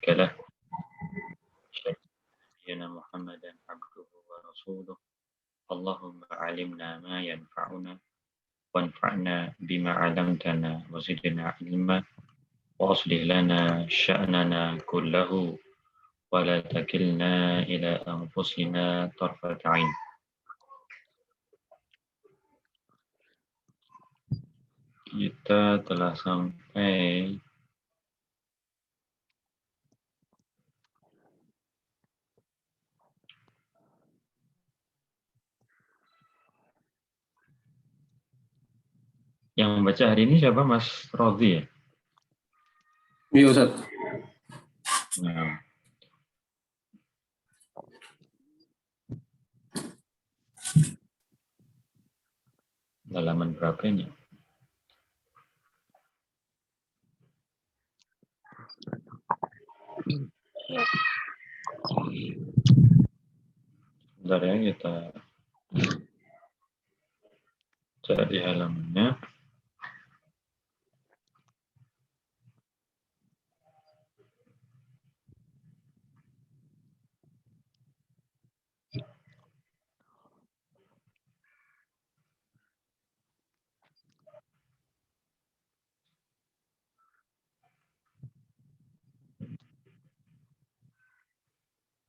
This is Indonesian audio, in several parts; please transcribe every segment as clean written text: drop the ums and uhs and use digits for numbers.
شريك له أشهد أن نبينا محمدا عبده ورسوله اللهم علمنا ما ينفعنا وانفعنا بما علمتنا وزدنا علما وأصلح لنا شأننا كله ولا تكلنا إلى أنفسنا طرفة عين. Kita telah sampai yang membaca hari ini siapa? Mas Rodhi ya? Iya Ustaz. Nah. Halaman berapa ini? Bentar ya, kita cari halamannya.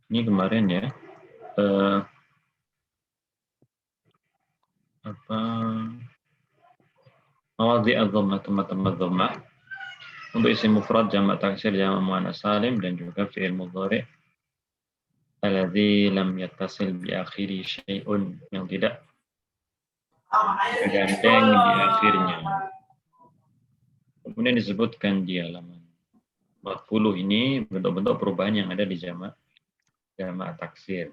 Ini kemarin ya, mawadhi adh-dhammah, tempat-tempat dhammah untuk isim mufrad, jamak taksir, jamak muannas salim, dan juga fi'il mudhari' alladzi lam yattasil bi akhiri syai'un, yang tidak bergandeng di akhirnya. Kemudian disebutkan di halaman 40 ini bentuk-bentuk perubahan yang ada di jamak taksir.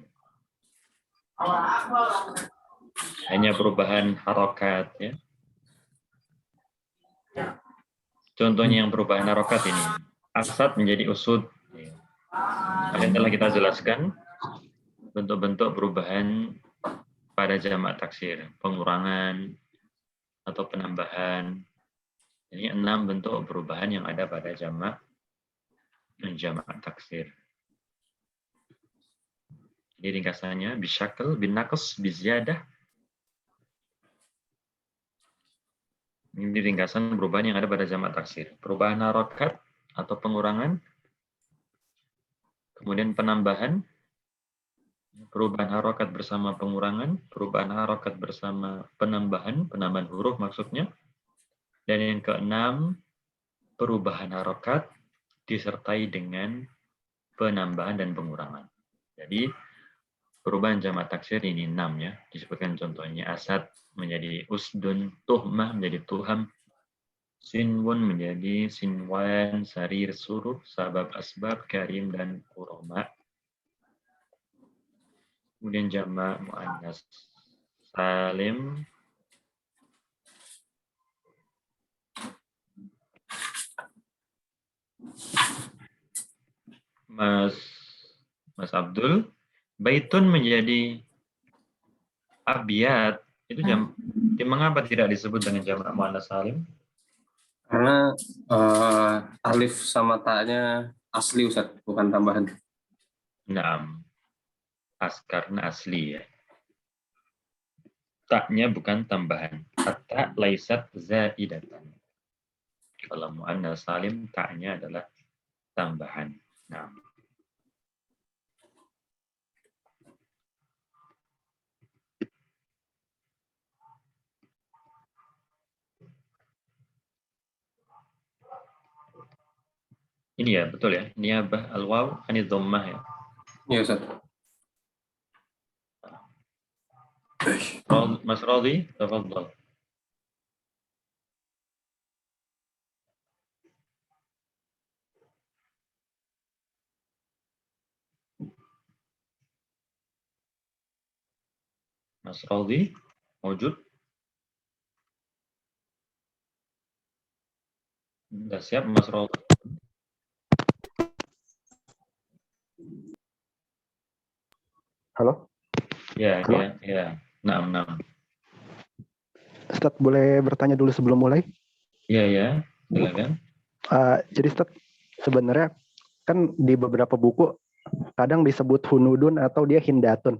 Hanya perubahan harokat ya. Contohnya yang perubahan harokat ini, asad menjadi usud. Yang telah kita jelaskan bentuk-bentuk perubahan pada jamak taksir, pengurangan atau penambahan. Ini 6 bentuk perubahan yang ada pada jamak taksir. Jadi ringkasannya bisyakl, binaqs, biziyadah. Ini ringkasan perubahan yang ada pada jamak taksir. Perubahan harokat atau pengurangan, kemudian penambahan, perubahan harokat bersama pengurangan, perubahan harokat bersama penambahan huruf maksudnya. Dan yang keenam, perubahan harokat disertai dengan penambahan dan pengurangan. Jadi perubahan jamak taksir ini 6 ya. Disebutkan contohnya asad menjadi usdun, tuhmah menjadi tuham, sinwun menjadi sinwan, sarir, suruh, sabab, asbab, karim, dan kuroma. Kemudian jamak muannas salim Mas Abdul, baitun menjadi abiyat. Itu mengapa tidak disebut dengan jamak muannas salim? Karena alif sama ta-nya asli Ustaz, bukan tambahan. Naam. Karena asli ya. Ta-nya bukan tambahan. Ta laisat zaidatan. Kalau muannas salim, ta-nya adalah tambahan. Nah. Ini ya, betul ya. Niyabah al-waw anid dhammah ya. Iya Ustaz. Mas Radhi, tafadhal. Mas Radhi, wujud? Sudah siap Mas Radhi? Halo? Ya, Halo? ya. Naam. Ustadz boleh bertanya dulu sebelum mulai? Iya, silakan. Jadi Ustadz, sebenarnya kan di beberapa buku kadang disebut hunudun atau dia hindatun.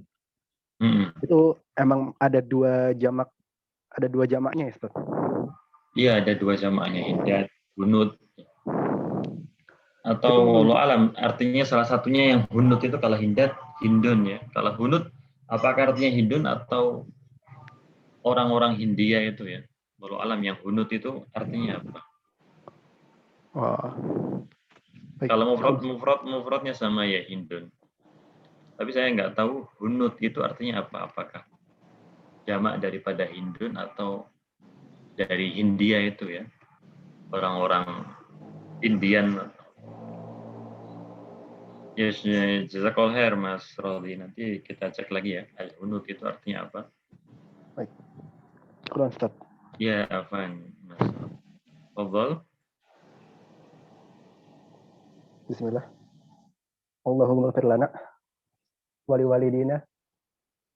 Itu emang ada dua jamaknya ya, Ustaz? Iya, ada dua jamaknya, hindat, hunud. Atau Itu wallahu alam, artinya salah satunya yang hunud itu kalau hindat, hindun ya. Kalau hunud, apakah artinya hindun atau orang-orang Hindia itu ya? Wallahu alam, yang hunud itu artinya apa? wah, baik. Kalau mufradnya sama ya hindun. Tapi saya nggak tahu hunud itu artinya apa. Apakah jamak daripada hindun atau dari Hindia itu ya? Orang-orang Indian. Yes, jazakallahu khair Mas Rodi. Nanti kita cek lagi ya. Al-hunud itu artinya apa? Baik. Kurang, Ustaz. Ya, afan Mas. Fadhal. Bismillah. Allahumma ighfir lana wa liwalidina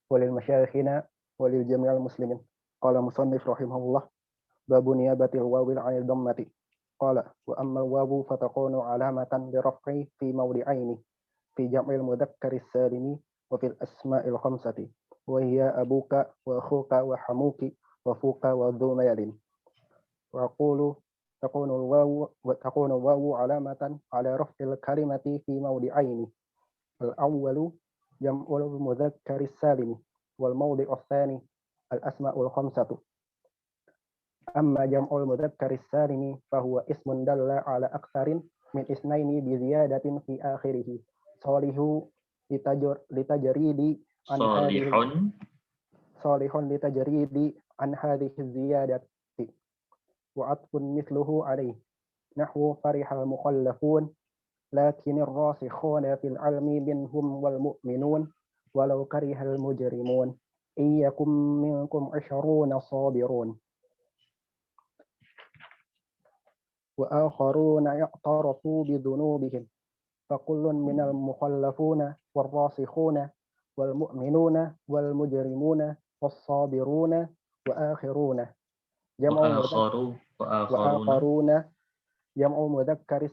wa lil masyayikhina wa lil jami'il muslimin. Qala musannif rahimahullah babu niyabatil wawil 'anil dhammati. Qala wa amma al-wawu fatakunu 'alamatan li raf'i fi mawdi'aini fi jam'il mudzakkari salimi wa fil asma'il khamsati wa hiya abuka wa akhuka wa hamuki wa fuka wa dhu mayalin. Wa aqulu تكون الواو علامة على رفع الكلمة في موضعين. الأول جمع المذكر السالم والموضع الثاني الأسماء الخمسة. أما جمع المذكر السالم فهو اسم دل على أكثر من اثنين بزيادة في آخره. صالح لتجريد عن صالح لتجريد عن هذه الزيادة وعطف مثله عليه نحو فرح المخلفون لكن الراسخون في العلم منهم والمؤمنون ولو كره المجرمون إن يكن منكم 20 صابرون وآخرون اعترفوا بذنوبهم فكل من المخلفون والراسخون والمؤمنون والمجرمون والصابرون وآخرون وآخرون جمع مذكر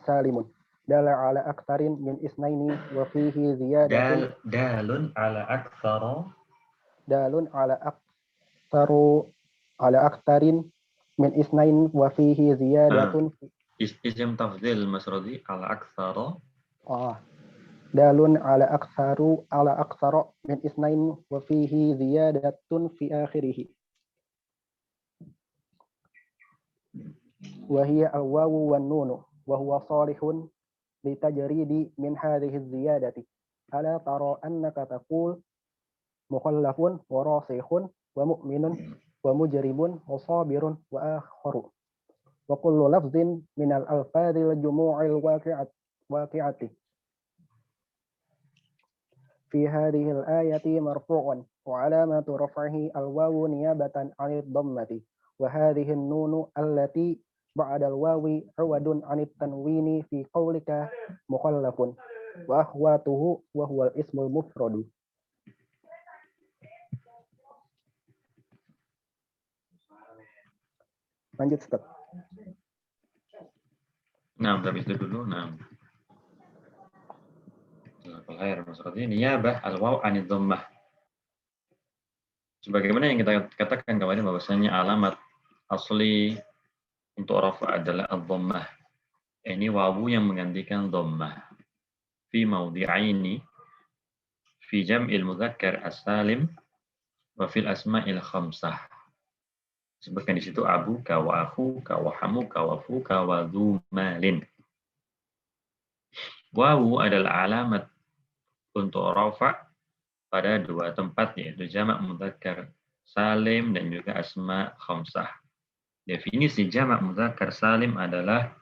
سالم دل على أكثر من اثنين وفيه زيادة دال على أكثر من اثنين وفيه زيادة اسم تفضيل Mas Rodi al-aktsara دال على أكثر من اثنين وفيه زيادة في آخره وهي الواو والنون وهو صالح لتجريد من هذه الزيادة. ألا ترى أنك تقول مخلف وراسخ ومؤمن ومجرم وصابر وآخر وكل لفظ من الألفاظ الجموع الواقعة في هذه الآية مرفوع وعلامة رفعه الواو نيابة عن الضمة وهذه النون التي بعد الواو عوض عن التنوين في قولك مخلف وأخواته وهو الاسم المفرد. Lanjut, Ustaz. Nah, habis itu dulu. Nah, akhir maksudnya niyabah al-waw anid dhammah. Sebagaimana yang kita katakan kemarin bahwasanya alamat asli untuk rafa adalah ad-dhammah. Ini wawu yang menggantikan dhammah. Fi mawdi'aini fi jam'il mudzakkar as-salim wa fil asma'il khamsah. Sebutkan di situ abuka wa akhuka wa hamuka wa fuka wa dhu malin. Wawu adalah alamat untuk rafa pada dua tempat, yaitu jamak mudzakkar salim dan juga asma khamsah. Definisi jamak mudzakkar salim adalah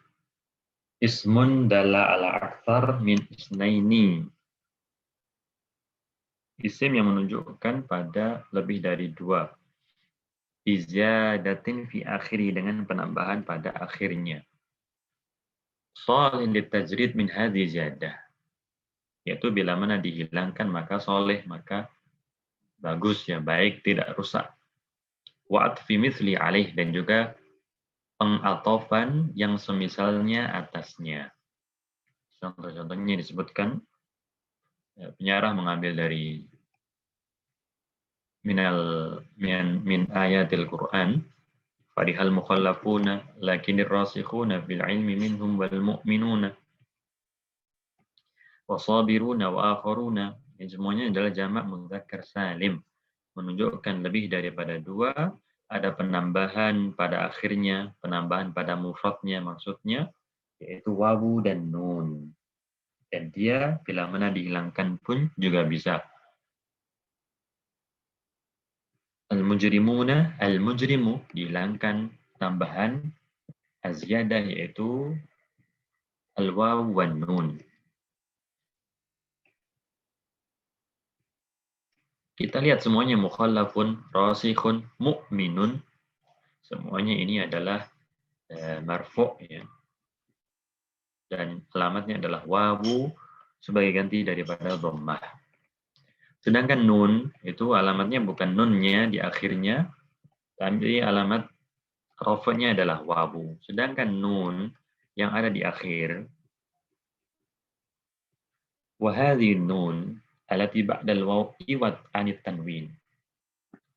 ismun dalla ala aktsar min isnaini. Isim yang menunjukkan pada lebih dari dua. Izadatin fi akhiri, dengan penambahan pada akhirnya. Salin litajrid min hadhi ziyadah. yaitu bila mana dihilangkan maka soleh, maka bagus ya, baik, tidak rusak. Wa atfi mithli alaih, dan juga pengatofan yang semisalnya atasnya. Contoh-contohnya disebutkan, ya, penyarah mengambil dari min ayatil Qur'an, farihal mukhallafuna lakinir rasikhuna fil ilmi minhum wal mu'minuna wasabiruna wa akharuna. Ini semuanya adalah jamak mudzakkar salim, menunjukkan lebih daripada dua, ada penambahan pada akhirnya, penambahan pada mufradnya maksudnya, yaitu wawu dan nun. Dan dia bila mana dihilangkan pun juga bisa. Al-mujrimuna, al-mujrimu dihilangkan tambahan az-ziyadah yaitu al-wawu wan nun. Kita lihat semuanya mukhallafun, rasikhun, mu'minun. Semuanya ini adalah marfu' ya. Dan alamatnya adalah wawu sebagai ganti daripada dhammah. Sedangkan nun itu alamatnya bukan nunnya di akhirnya, tapi alamat rafa'nya adalah wawu. Sedangkan nun yang ada di akhir, wa hadhihi nun allati ba'dal waw iwat anit tanwin.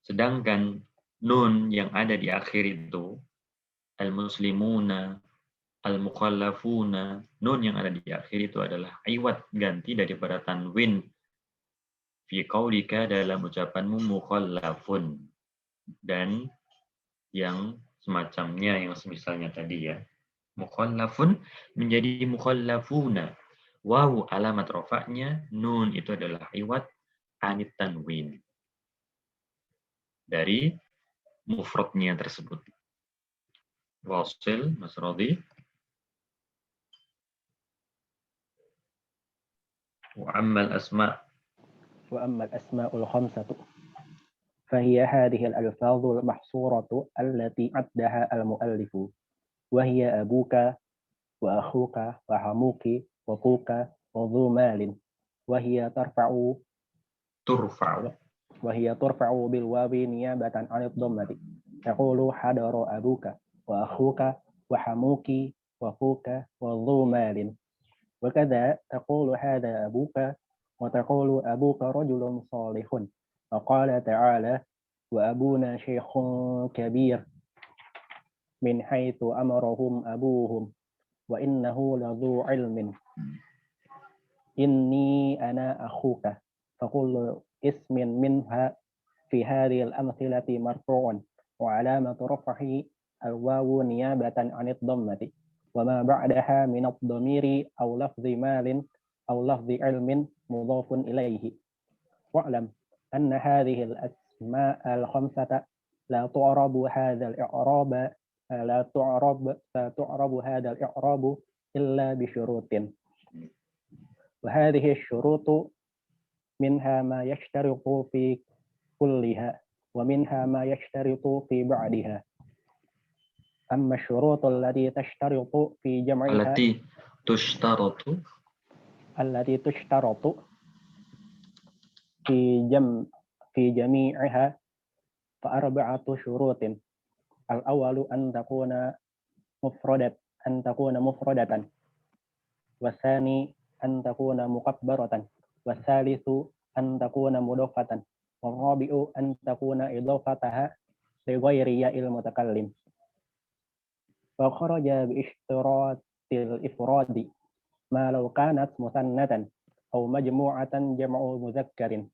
Sedangkan nun yang ada di akhir itu, al-muslimuna, al-mukhallafuna, nun yang ada di akhir itu adalah iwat, ganti daripada tanwin. Fi qaulika, dalam ucapanmu, mukhallafun, dan yang semacamnya, yang semisalnya tadi ya. Mukhallafun menjadi mukhallafuna. Wawu alamat rofaknya, nun itu adalah iwat anit tanwin dari mufradnya tersebut. Wasil, Mas Rodi. Wa ammal asma' وأما الأسماء الخمسة فهي هذه الألفاظ المحصورة التي عدها المؤلف، وهي أبوك وأخوك وحموك وفوك وذو مال، وهي ترفع بالواو نيابة عن الضمة. تقول حضر أبوك وأخوك وحموك وفوك وذو مال. وكذا تقول هذا أبوك، وتقول أبوك رجل صالح. وقال تعالى وأبونا شيخ كبير من حيث أمرهم أبوهم وإنه لذو علم. إني أنا أخوك. فكل اسم منها في هذه الأمثلة مرفوع، وعلامة رفعه الواو نيابة عن الضمة، وما بعدها من الضمير أو لفظ مال أو لفظ علم مضاف إليه. واعلم أن هذه الأسماء الخمسة لا تعرب هذا الإعراب إلا بشروط، وهذه الشروط منها ما يشترط في كلها ومنها ما يشترط في بعدها. أما الشروط التي تشترط في جمعها التي تشترط في جميعها فأربعة شروط. الأول أن تكون مفردة، والثاني أن تكون مكبرة، والثالث أن تكون مضافة، والرابع أن تكون إضافتها لغير ياء المتكلم. فخرج باشتراط الإفراد ما لو كانت مثنى أو مجموعة جمع مذكر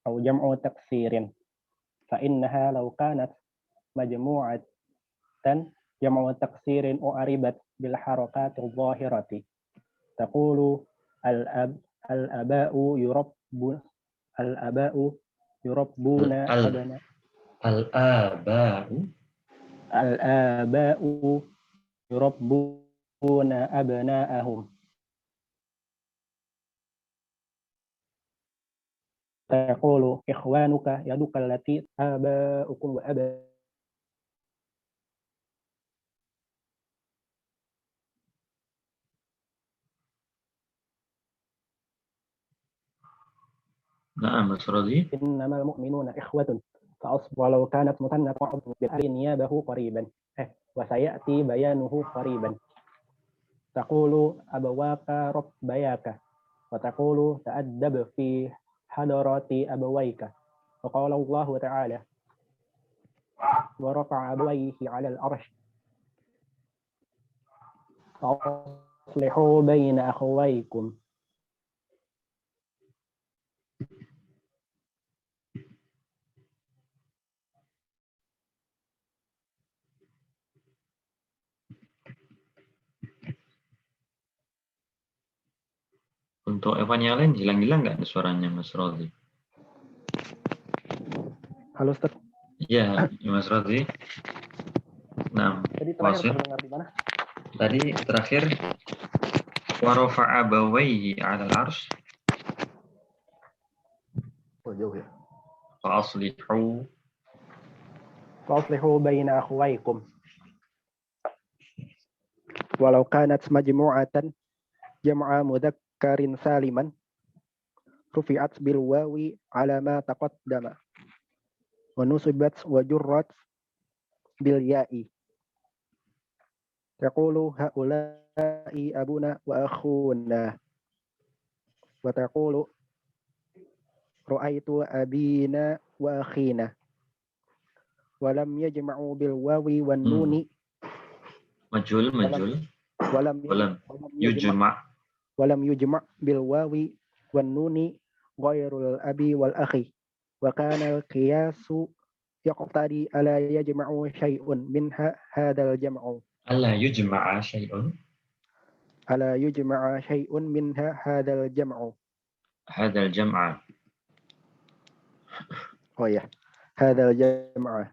أو جمع تكسير، فإنها لو كانت مجموعة جمع تكسير أعربت بالحركات الظاهرة. تقول الآباء يربون أبناءهم. تقول إخوانك يدك التي آباؤكم وأبناؤكم. Nah, Mas Rodi. إنما المؤمنون إخوة ولو كانت مثنى بالأب نيابه قريبا وسيأتي بيانه قريبا تقول أبواك ربياك وتقول تأدب في حضرات أبويك وقال الله تعالى ورفع أبويه على العرش فأصلحوا بين أخويكم. Untuk Evan yang lain hilang-hilang nggak suaranya Mas Rodi? Halo Ustaz. Iya, Mas Rodi. Nah, Tadi terakhir wasit. terdengar di mana? Tadi terakhir warafa'a abawaihi 'alal 'arsy Oh jauh ya. fa'aslihu فأصلحوا بين أخويكم ولو كانت مجموعة جمع مذكر سالما رفعت بالواو على ما تقدم ونصبت وجرت بالياء تقول هؤلاء أبونا وأخونا وتقول رأيت أبينا وأخينا ولم يجمعوا بالواو والنون majul ولم يجمع بالواو والنون غير الأبي والأخي وكان القياس يقتضي ألا يجمع شيء منها هذا الجمع ألا يجمع شيء منها هذا الجمع هذا الجمع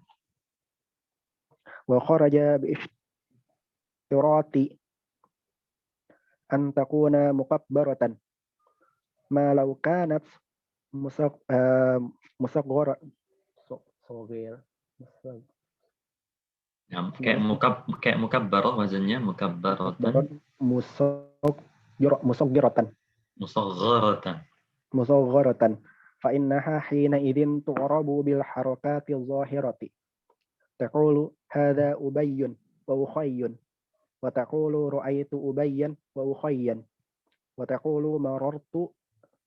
وخرج باشتراط أن تكون مكبرة ما لو كانت مصغرة kayak mukabbarah wazannya mukabbaratan musagharatan فإنها حينئذ تعرب بالحركات الظاهرة تقول هذا أبي وأخي وتقول رأيت أبيا وأخيا وتقول مررت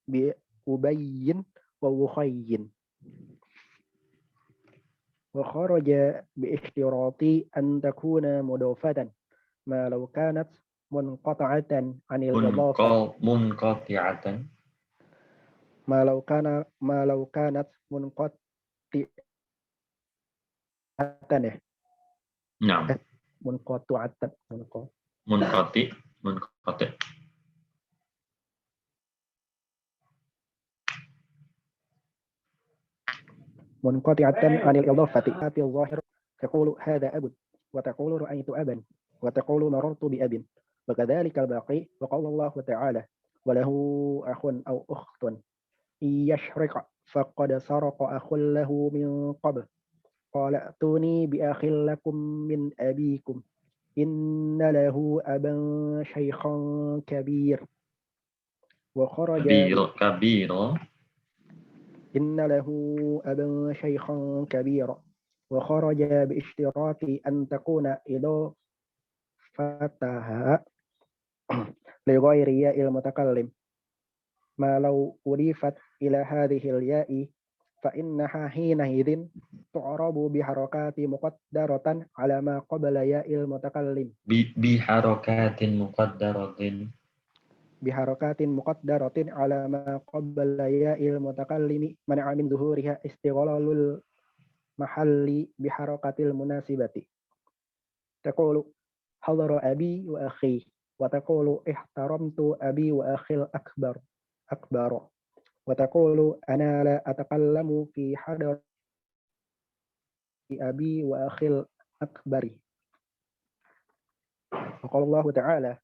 بأبي وأخي وخرج باشتراط أن تكون مضافة ما لو كانت منقطعة عن الإضافة ما لو كانت منقطعة نعم منقطعة عن الإضافة في الظاهر تقول هذا أب وتقول رأيت أبا وتقول مررت بأب وكذلك الباقي وقال الله تعالى وله أخ أو أخت إن يشرق فقد سرق أخ له من قبل قال ائتوني بأخ لكم من أبيكم إن له أبا شيخا كبير وخرج إن له أبا شيخا كبيرا وخرج باشتراط أن تكون إضافتها لغير ياء المتكلم ما لو أضيفت إلى هذه الياء فإنها حينئذ تعرب بحركات مقدرة على ما قبل ياء المتكلم بحركات مقدرة على ما قبل ياء المتكلم منع من ظهورها استغلال المحل بحركة المناسبة تقول حضر أبي وأخي وتقول احترمت أبي وأخي الأكبر وتقول أنا لا أتكلم في حضر أبي وأخي الأكبر وقال الله تعالى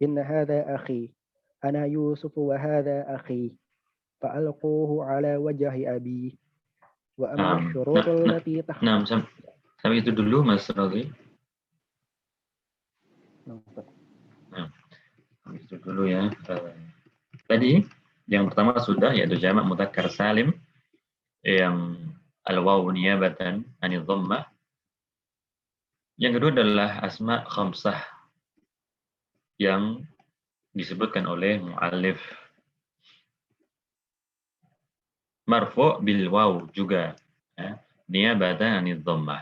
إن هذا أخي أنا يوسف وهذا أخي فألقوه على وجه أبي وأما الشروط التي sampai itu dulu Mas Rodi. Sampai itu dulu ya. Tadi Yang pertama sudah, yaitu jamak mudzakkar salim yang al-wawu niyabatan anil dhammah. Yang kedua adalah asma khamsah yang disebutkan oleh muallif. Marfu' bil waw juga, ya, niyabatan anil dhammah.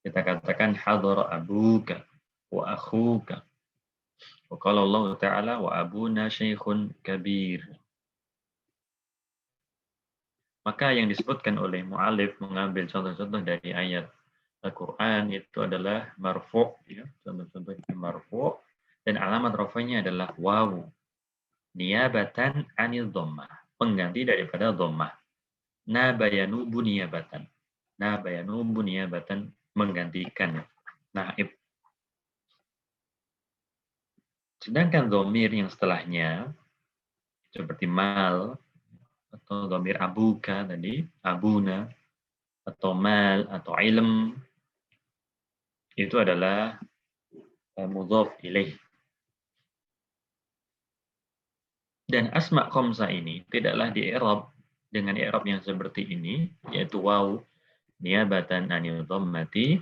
Kita katakan hadara abuka wa akhuka. Wa qala Allah Ta'ala wa abuna syaikhun kabir. Maka yang disebutkan oleh mu'alif mengambil contoh-contoh dari ayat Al-Quran itu adalah marfu', ya, contoh-contoh itu marfu', dan alamat rafa'nya adalah wawu, niyabatan anil dhammah, pengganti daripada dhammah. Nabayanubu niyabatan, nabayanubu niyabatan, menggantikan naib. Sedangkan dhamir yang setelahnya seperti mal atau dhamir abuka tadi, abuna, atau mal, atau ilm, itu adalah mudhaf ilaih. Dan asma khamsah ini tidaklah di-i'rab dengan i'rab yang seperti ini, yaitu waw niyabatan anil dhammati,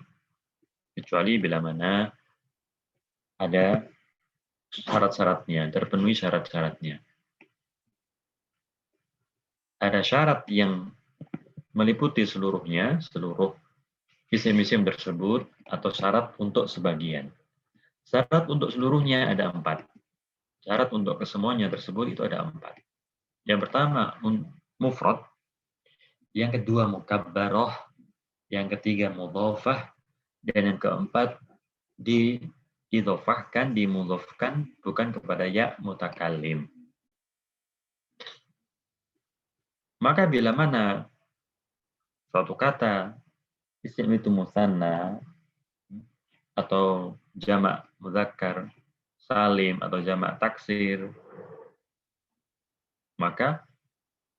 kecuali bila mana ada syarat-syaratnya, terpenuhi syarat-syaratnya. Ada syarat yang meliputi seluruhnya, seluruh isim-isim tersebut, atau syarat untuk sebagian. Syarat untuk seluruhnya ada 4. Syarat untuk kesemuanya tersebut itu ada 4. Yang pertama mufrad, yang kedua mukabbarah, yang ketiga mudhafah, dan yang keempat diidhofahkan, dimudhafkan bukan kepada ya mutakallim. Maka bila mana suatu kata isim itu musanna atau jamak mudzakkar salim atau jamak taksir, maka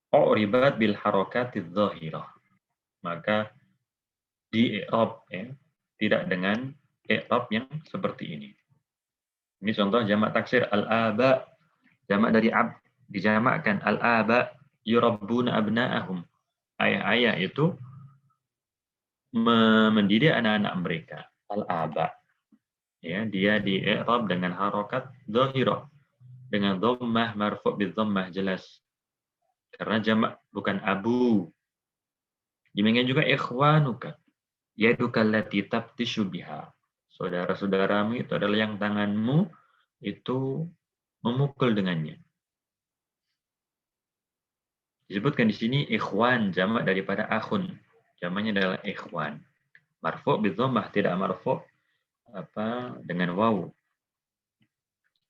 u'ribat bil harakatiz zahirah, maka di i'rab, ya, tidak dengan i'rab yang seperti ini. Ini contoh jamak taksir al-aba, jamak dari ab, dijamakkan al-aba yurabbuna abna'ahum. Ayah-ayah itu mendidik anak-anak mereka. Al-aba, ya, dia di i'rab dengan harakat zahirah, dengan dhammah marfu' bil dhammah, jelas. Karena jamak bukan abu. Demikian juga ikhwanuka, yaduka allati tabtishu biha. Saudara-saudaramu itu adalah yang tanganmu itu memukul dengannya. Disebutkan di sini ikhwan, jamak daripada akhun. Jamaknya adalah ikhwan. Marfu' bil dhammah, tidak marfu' dengan waw.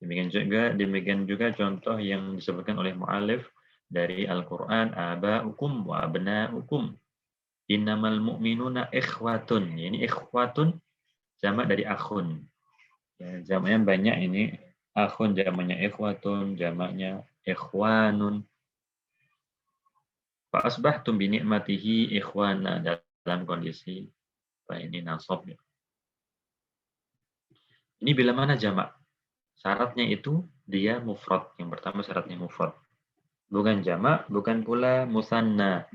Demikian juga contoh yang disebutkan oleh mu'alif dari Al-Quran, aba'ukum wa abna'ukum innamal mu'minuna ikhwatun. Ini ikhwatun jamak dari akhun. Ya, jamaknya banyak ini. Akhun jamaknya ikhwatun, jamaknya ikhwanun. Fa asbahtum bi ni'matihi ikhwana, dalam kondisi ini nasab. Ini bila mana jamak? Syaratnya itu dia mufrad. Yang pertama syaratnya mufrad. Bukan jamak, bukan pula musanna.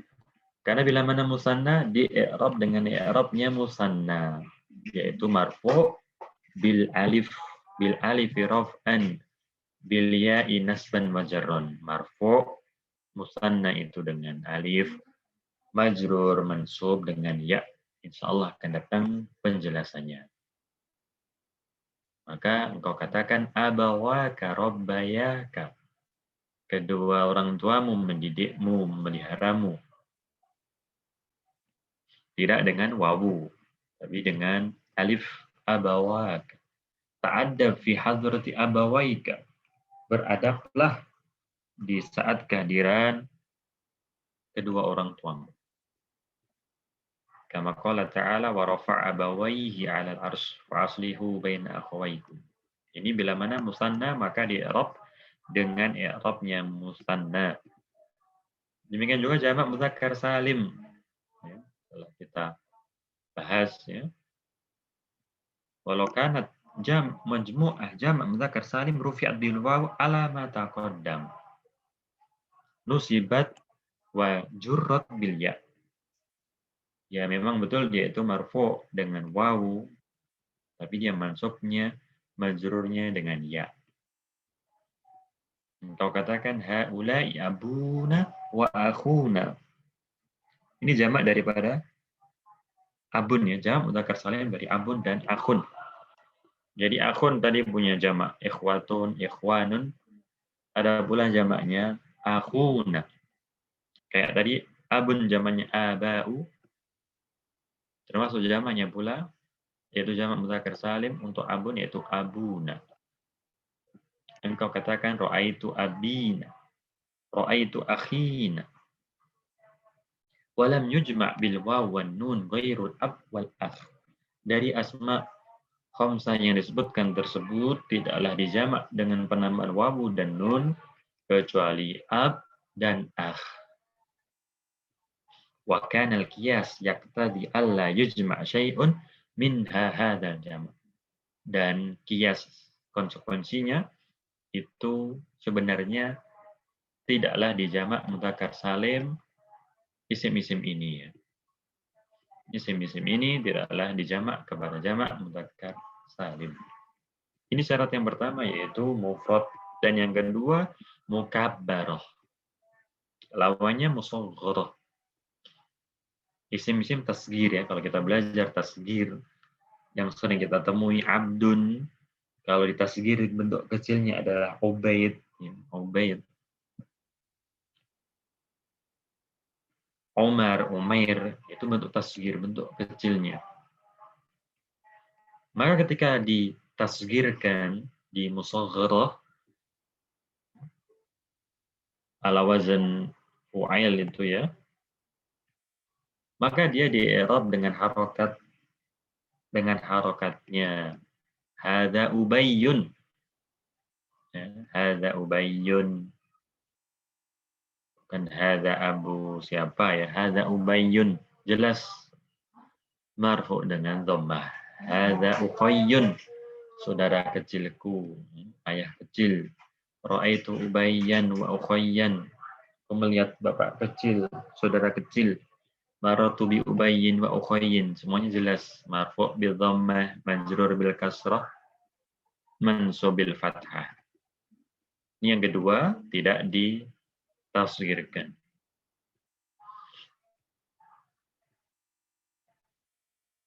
Karena bila mana musanna di i'rab dengan i'rabnya musanna, yaitu marfu' bil alif raf'an bil ya'i nasban wa jarran. Marfu' musanna itu dengan alif, majrur mansub dengan ya. Insyaallah akan datang penjelasannya. Maka engkau katakan abawaka rabbayaka. Kedua orang tuamu mendidikmu, memeliharamu. Tidak dengan wawu, tapi dengan alif abawak. Ta'addab fi hadrati abawaika. Beradablah di saat kehadiran kedua orang tuamu. Kama qala ta'ala wa rafa'a abawaihi 'alal arsy fa aslihu baina akhawaykum. Ini bila mana musanna maka di i'rab dengan i'rabnya musanna. Demikian juga jamak mudzakkar salim. Ya, telah kita bahas, ya. Walau kanat majmu'ah jamak mudzakkar salim rufi'at bil waw ala ma taqaddam. nusibat wa jurrat bil ya. Ya memang betul dia itu marfu dengan wawu, tapi dia mansubnya, majrurnya dengan ya. Kau katakan haula'i abuna wa akhuna. Ini jamak daripada abun ya, jamak mudzakkar salim dari abun dan akhun. Jadi akhun tadi punya jamak ikhwatun, ikhwanun. Ada pula jamaknya akhuna. Kayak tadi abun jamaknya abau. Termasuk jamaknya pula yaitu jamak mudzakkar salim untuk abun yaitu abuna. Engkau katakan ra'aitu abina, ra'aitu akhina. Walam yujma' bil waw wan nun ghairul ab wal akh. Dari asma khamsah yang disebutkan tersebut tidaklah dijamak dengan penambahan wawu dan nun kecuali ab dan akh. Wa kana al-qiyas yaqtadi alla yujma' syai'un minha hadzal jam'. Dan qiyas konsekuensinya itu sebenarnya tidaklah dijamak mudzakkar salim isim-isim ini ya. Isim-isim ini tidaklah dijamak kepada jamak mudzakkar salim. Ini syarat yang pertama yaitu mufrad dan yang kedua mukabbarah. Lawannya musaghharah. Isim-isim tasghir ya, kalau kita belajar tasghir yang sering kita temui abdun, kalau di tasghir bentuk kecilnya adalah ubaid, ya, ubaid. Umar, Umair, itu bentuk tasghir, bentuk kecilnya. Maka ketika ditasghirkan, di musaghharah, ala wazan fu'ail itu ya, maka dia di-i'rab dengan harokatnya. Hadza ubayyun. Ya, hadza ubayyun. Bukan hadza abu siapa ya, hadza ubayyun. Jelas marfu dengan dhammah. Hadza uqayyun. Saudara kecilku, ayah kecil. Ra'aitu ubayyan wa uqayyan. Aku melihat bapak kecil, saudara kecil. Maratu bi ubayyin wa uqayyin. Semuanya jelas. Marfu bil dhammah, majrur bil kasrah, mansub bil fathah. Ini yang kedua, tidak ditasghirkan.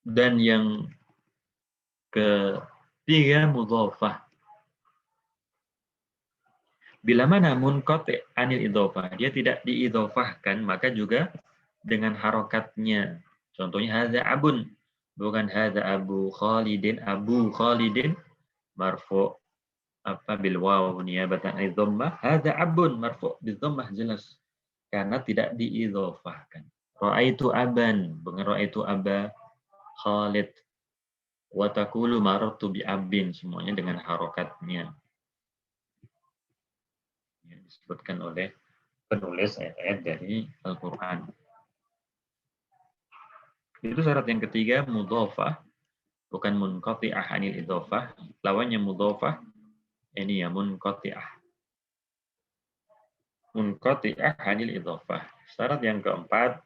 Dan yang ketiga mudhafah. Bila mana munqati' anil idhofah, dia tidak diidhofahkan, maka juga dengan harokatnya. Contohnya hadza abun, bukan hadza abu Khalidin, abu Khalidin marfu apa bil waw niyabatan an dhammah, hadza abun marfu bil dhammah jelas karena tidak diidhofahkan. Ra'aitu aban, bukan ra'aitu aba Khalid. Wa taqulu marartu bi abin, semuanya dengan harokatnya. Yang disebutkan oleh penulis ayat-ayat dari Al-Quran. Itu syarat yang ketiga, mudhafah, bukan munqati'ah anil idhofah. Lawannya mudhafah, ini ya munqati'ah. Munqati'ah anil idhofah. Syarat yang keempat,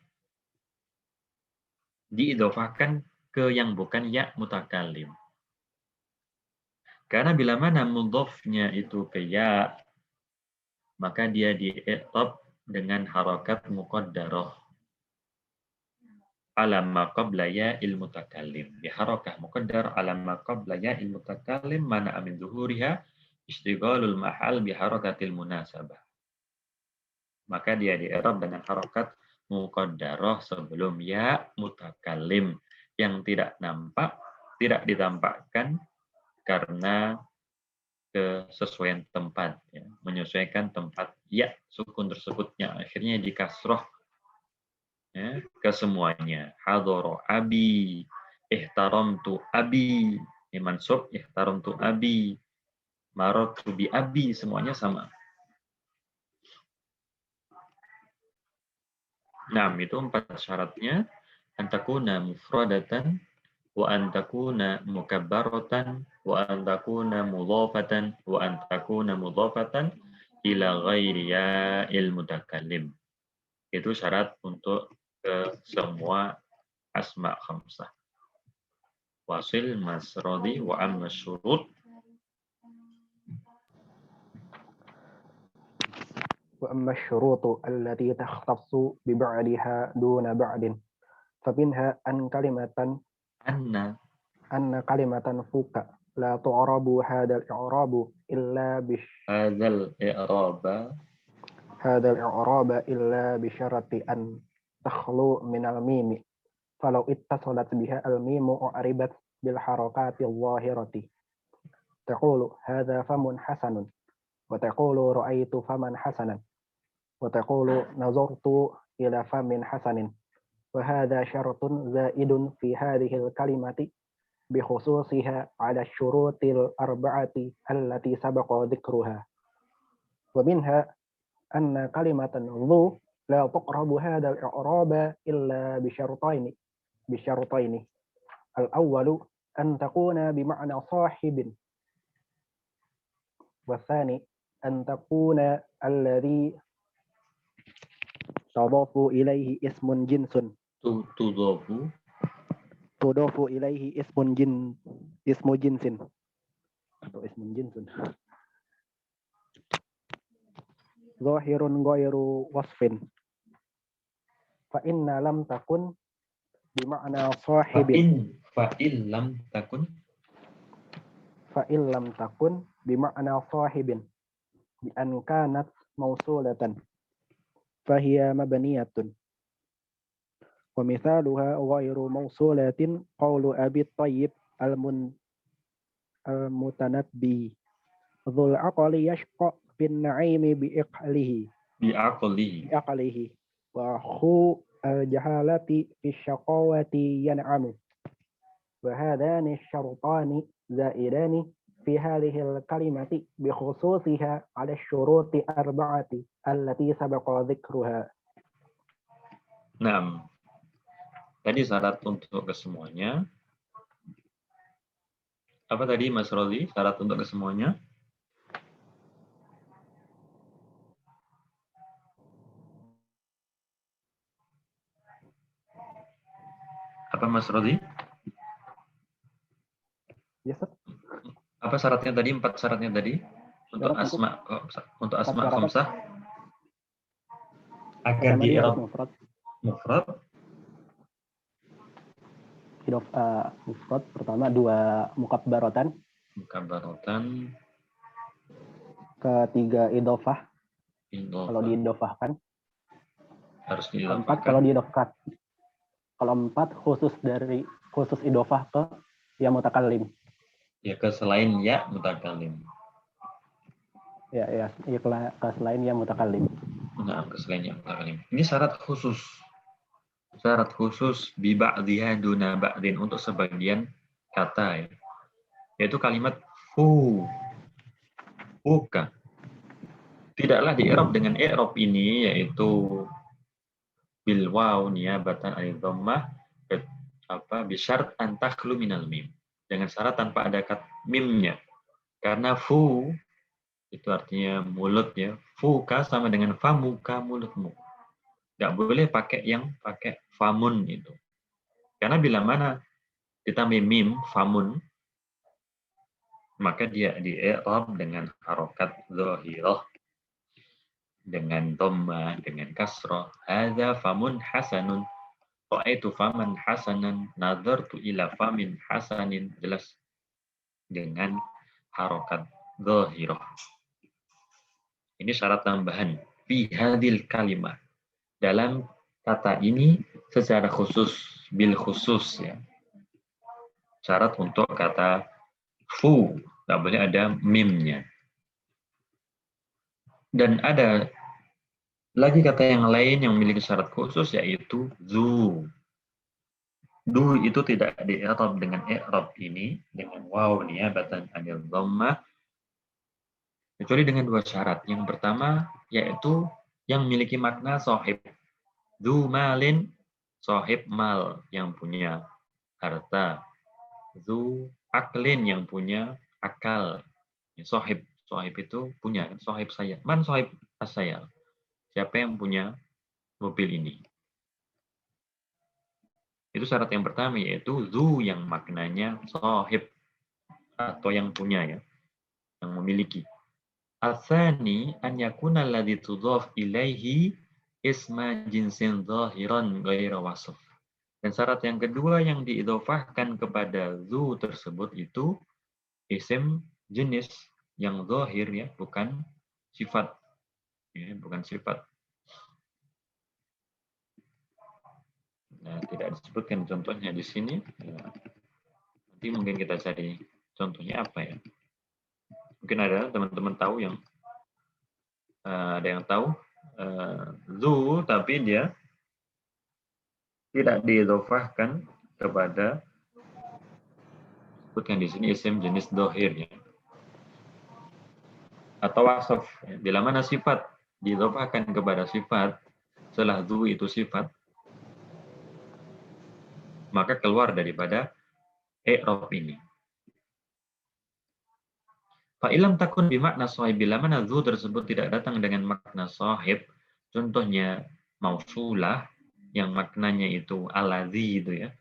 diidhofahkan ke yang bukan ya mutakallim. Karena bila mana mudhafnya itu ke ya, maka dia di-i'rab dengan harakat muqaddarah ala ma qabla ya'il mutakallim. Bi harakah muqaddar ala ma qabla ya'il mutakallim mana min zuhuriha istighalul mahal bi harakatil munasabah. Maka dia di-i'rab dengan harakat muqaddarah sebelum ya mutakallim yang tidak nampak, tidak ditampakkan karena kesesuaian tempat, ya, menyesuaikan tempat ya sukun tersebutnya akhirnya di kasroh ya, ke semuanya. Hadoro abi, ihtaramtu abi, mansub ihtaramtu abi, marartu bi abi, semuanya sama. Nah, itu 4 syaratnya. Antakuna mufradatan wa antakuna mukabbaratan wa antakuna mudhafatan wa antakuna mudhafatan ila ghairi ya'il mutakallim. Itu syarat untuk ke semua asma khamsah. Wasil masrodi wa amma syurut. وأما الشروط التي تختص ببعدها دون بعد فمنها Anna أن كلمة فوق لا تعرب هذا الإعراب إلا بشرط أن تخلو من الميم فلو اتصلت بها الميم أعربت بالحركات الظاهرة تقول هذا فم حسن وتقول رأيت فما حسنا وتقول نظرت إلى فم حسن وهذا شرط زائد في هذه الكلمة بخصوصها على الشروط الأربعة التي سبق ذكرها ومنها أن كلمة ذو لا تقرب هذا الإعراب إلا بشرطين الأول أن تكون بمعنى صاحب والثاني أن تكون الذي تضاف إليه اسم جنس تضاف إليه اسم جنس atau ismun jinsun zahirun ghairu wasfin fa inna lam takun bima'na sahibin fa in lam takun bima'na sahibin bi an kanat mausulatan fahiya mabniyatun wa mithaluha ghairu mausulatin qawlu abi tayyib al-mutanabbi dhul aqli yashqa bin na'imi bi'aqlihi wa khu al-jahalati fi syaqawati yan'amu wa hadhani syartani zaidani fi hadhihi al-kalimati bi khususiha 'ala syuruti arba'ati allati sabaqa dzikruha. Nah, tadi syarat untuk kesemuanya. Apa tadi Mas Rozi? Syarat untuk kesemuanya? Apa Mas Rozi? Yes, sir. Apa syaratnya tadi? 4 syaratnya tadi untuk asma khamsah agar di i'rab mufrad. Mufrad pertama 2 mukabbaratan. Ketiga idhofah. Kalau diidhofahkan. Harus diidhofahkan. Kalau diidhofahkan. Kalau 4 khusus idhofah ke ya mutakallim. Ya ke selain ya mutakallim. Ya ke selain ya mutakallim. Nah, ke selain ya mutakallim. Ini syarat khusus. Syarat khusus bi ba'dhiha duna ba'din untuk sebagian kata ya. Yaitu kalimat fuka. Tidaklah di-i'rab dengan i'rab ini yaitu bil waw niyabatan anil dhammah bi syarat an takhlu minal mim. Dengan syarat tanpa ada kata mimnya. Karena fu itu artinya mulut ya. Fuka sama dengan famuka, mulutmu. Nggak boleh pakai famun itu. Karena bila mana ditambah mim, famun, maka dia di-i'rab dengan harokat zahirah, dengan dhamma, dengan kasrah. Hadza famun hasanun. Ra'aitu faman hasanan, nadartu ila famin hasanin. Jelas dengan harokat zahirah. Ini syarat tambahan. Fi hadil kalimah. Dalam kata ini secara khusus, bil khusus ya. Syarat untuk kata fu, tidak boleh ada mimnya. Dan ada lagi kata yang lain yang memiliki syarat khusus yaitu zu. Du itu tidak di-i'rab dengan i'rab ini, dengan waw niyabatan anil dhammah, kecuali dengan 2 syarat. Yang pertama yaitu yang memiliki makna sahib. Zu malin, sahib mal, yang punya harta. Zu aklin, yang punya akal. Sahib Sohib itu punya, sohib saya. Man sohib saya. Siapa yang punya mobil ini? Itu syarat yang pertama, yaitu zu yang maknanya sohib atau yang punya ya, yang memiliki. Atsani an yakuna alladhi tudhaf ilaihi isma jinsin zahiran ghaira wasf. Dan syarat yang kedua yang diidhofahkan kepada zu tersebut itu isim jenis yang zahir ya, bukan sifat. Ya, bukan sifat. Nah, tidak disebutkan contohnya di sini. Ya, nanti mungkin kita cari contohnya apa ya. Mungkin ada teman-teman tahu yang ada yang tahu zu tapi dia tidak diidhofahkan kepada sebutkan di sini isim jenis dohir ya. Atau wasaf. Bila mana sifat diidhofahkan kepada sifat setelah zu itu sifat, maka keluar daripada i'rab ini. Fa'ilam takun bimakna sahib, bila mana zu tersebut tidak datang dengan makna sahib, contohnya mausulah yang maknanya itu aladzi itu ya.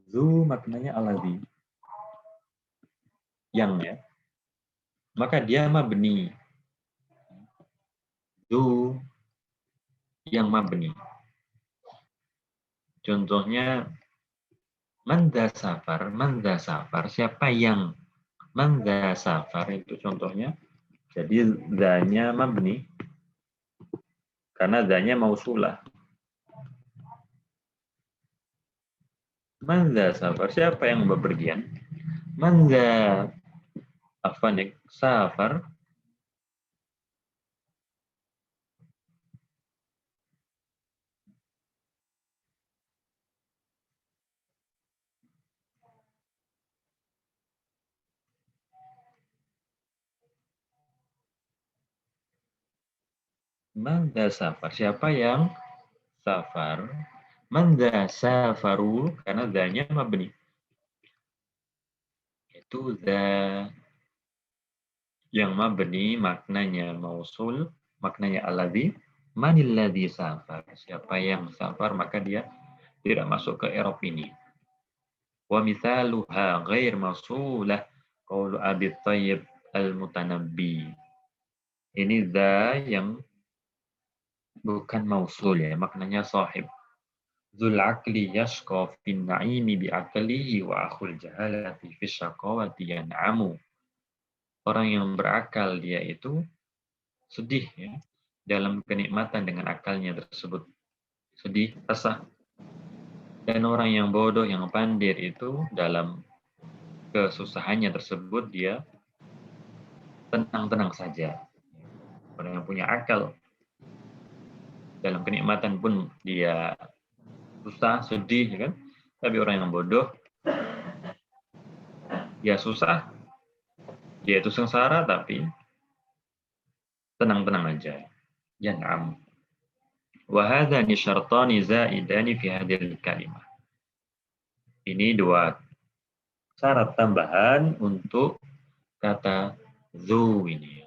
Zu maknanya aladzi. Yang ya. Maka dia mabni. Zu yang mabni. Contohnya manda safar, siapa yang manda safar itu contohnya. Jadi danya mabni karena danya mausulah. Manda safar, siapa yang bepergian? Manda afanik safar. Manda safar, siapa yang safar? Manda safaru, karena danya mabni. Itu da yang mabni maknanya mausul, maknanya alladzi. Manilladzi safar, siapa yang safar maka dia tidak masuk ke i'rab ini. Wa mithaluha ghair mausulah qaulu Abi Thayyib al-Mutanabbi. Ini da yang bukan mausul ya, maknanya sahib. Dzul aqli yashqa fin na'imi bi aqlihi wa akhul jahalati fi syaqawati yan'amu. Orang yang berakal dia itu sedih ya, dalam kenikmatan dengan akalnya tersebut. Sedih, resah. Dan orang yang bodoh, yang pandir itu dalam kesusahannya tersebut dia tenang-tenang saja. Orang yang punya akal dalam kenikmatan pun dia susah, sedih, ya kan? Tapi orang yang bodoh, dia susah, dia itu sengsara, tapi tenang-tenang aja. Yan'am. Wa hadzani syartani zaidani fi hadhil kalimah. Ini dua syarat tambahan untuk kata zu ini.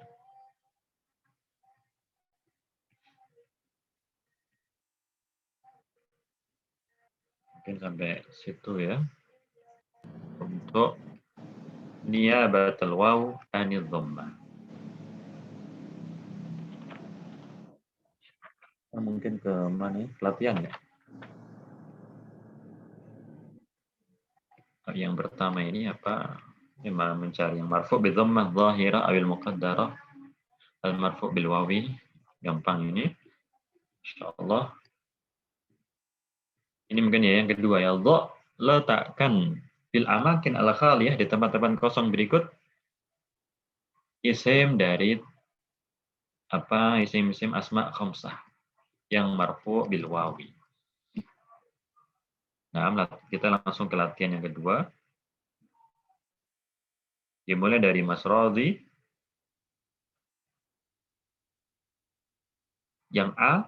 Mungkin sampai situ ya. Untuk niyabatul waw anil dhammah. Mungkin ke mana? Pelatihan ya. Yang pertama ini apa? Mencari yang marfu' bi dhammah dhahira awil muqaddarah. Al marfu' bil wawi. Gampang ini. Insyaallah. Ini mungkin ya yang kedua ya. Letakkan fil amakin al khaliyah, di tempat-tempat kosong berikut isim dari apa? Isim-isim asma khamsah yang marfu' bil wawi. Nah, kita langsung ke latihan yang kedua. Dimulai dari Mas Radhi. Yang A.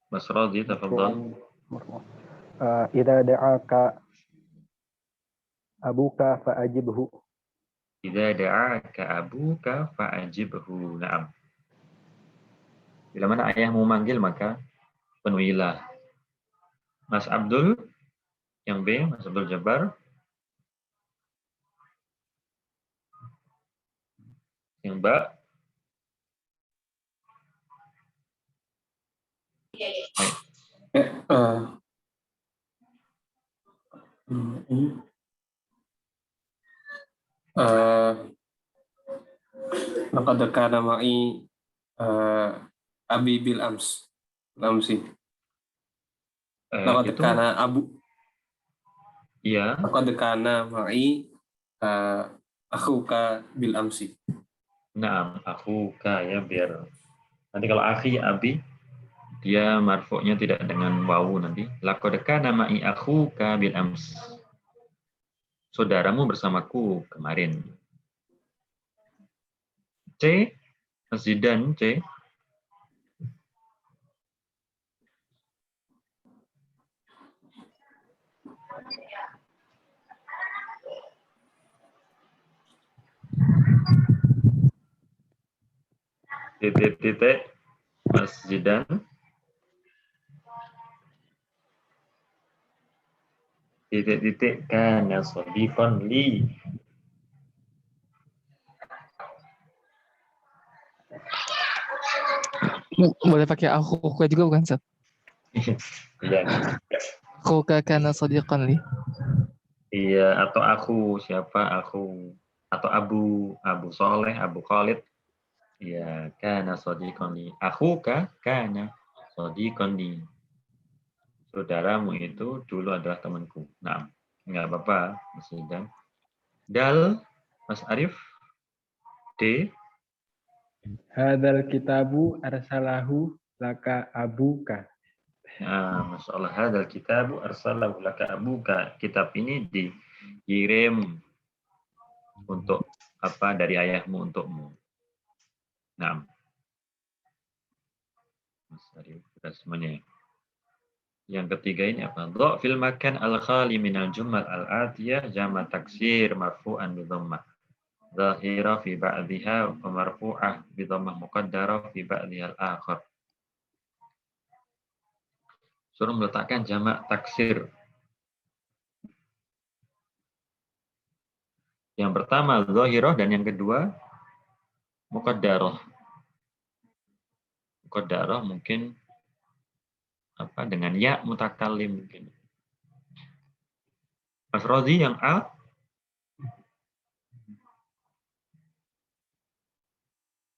Mas Radhi, tafadhal. Idza da'aka abuka fa'ajibhu. Idza da'aka abuka fa'ajibhu. Na'am. Bila mana ayahmu manggil maka penuhilah. Mas Abdul yang B, Mas Abdul Jabbar. Yang Mbak. Laqad kana ma'i abi bil ams. Lamsi. Laqad Itu kana abu. iya. Laqad kana ma'i akhuka bil amsi. Naam, akhuka ya biar nanti kalau akhi abi dia marfu'nya tidak dengan wawu nanti. Laqad kana ma'i akhuka bil ams. Saudaramu bersamaku kemarin. C, Mas Zidan C. Titik Mas Zidan. Titik kana shadiqan li. Boleh pakai akhuka juga bukan, Ustaz? Iya. Akhuka kana sadiqan li. Iya, atau aku siapa aku atau Abu Soleh, Abu Khalid. Iya, kana shadiqan li. Akhuka kana shadiqan li. Saudaramu itu dulu adalah temanku. Nah, enggak apa-apa, Mas Zidan. Dal, Mas Arif. D. Hadzal kitabu arsalahu laka abuka. Nah, masalah hadzal kitabu arsalahu laka abuka. Kitab ini dikirim untuk apa dari ayahmu untukmu. Nah, Mas Arif sudah semuanya. Yang ketiga ini apa? Dha fil makan al-khali minal jumal al-atiyah jama taksir marfu'an bi dhammah. Zahira fi ba'dihha wa marfu'ah bi dhammah muqaddarah fi ba'dihha al-akhar. Suruh meletakkan jamak taksir. Yang pertama zahirah dan yang kedua muqaddarah. Muqaddarah mungkin apa dengan ya mutakallim mungkin. Mas Rozi yang A.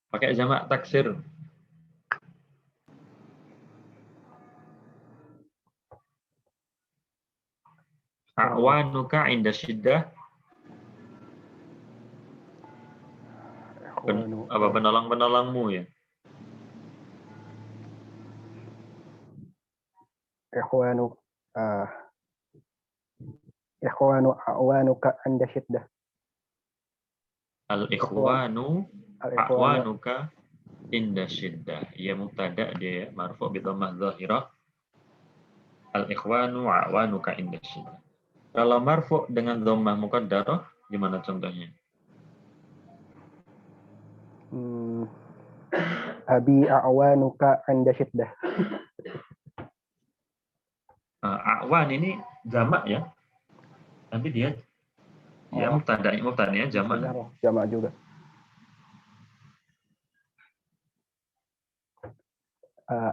Pakai jamak taksir. A'wanuka inda syiddah. Apa penolong-penolongmu ya? Ikhwanu ikhwanu a'wanuka 'inda syiddah. Al-ikhwanu Al-ikhwanu a'wanuka inda syiddah. Ya mubtada dia marfu' bi dhammah dhahirah. Al-ikhwanu a'wanuka inda syiddah. Kalau marfu' dengan dhammah muqaddarah gimana contohnya? Abi a'wanuka 'inda syiddah. A'wan ini jamak ya. Tapi dia mubtada'nya jamak. Jamak juga.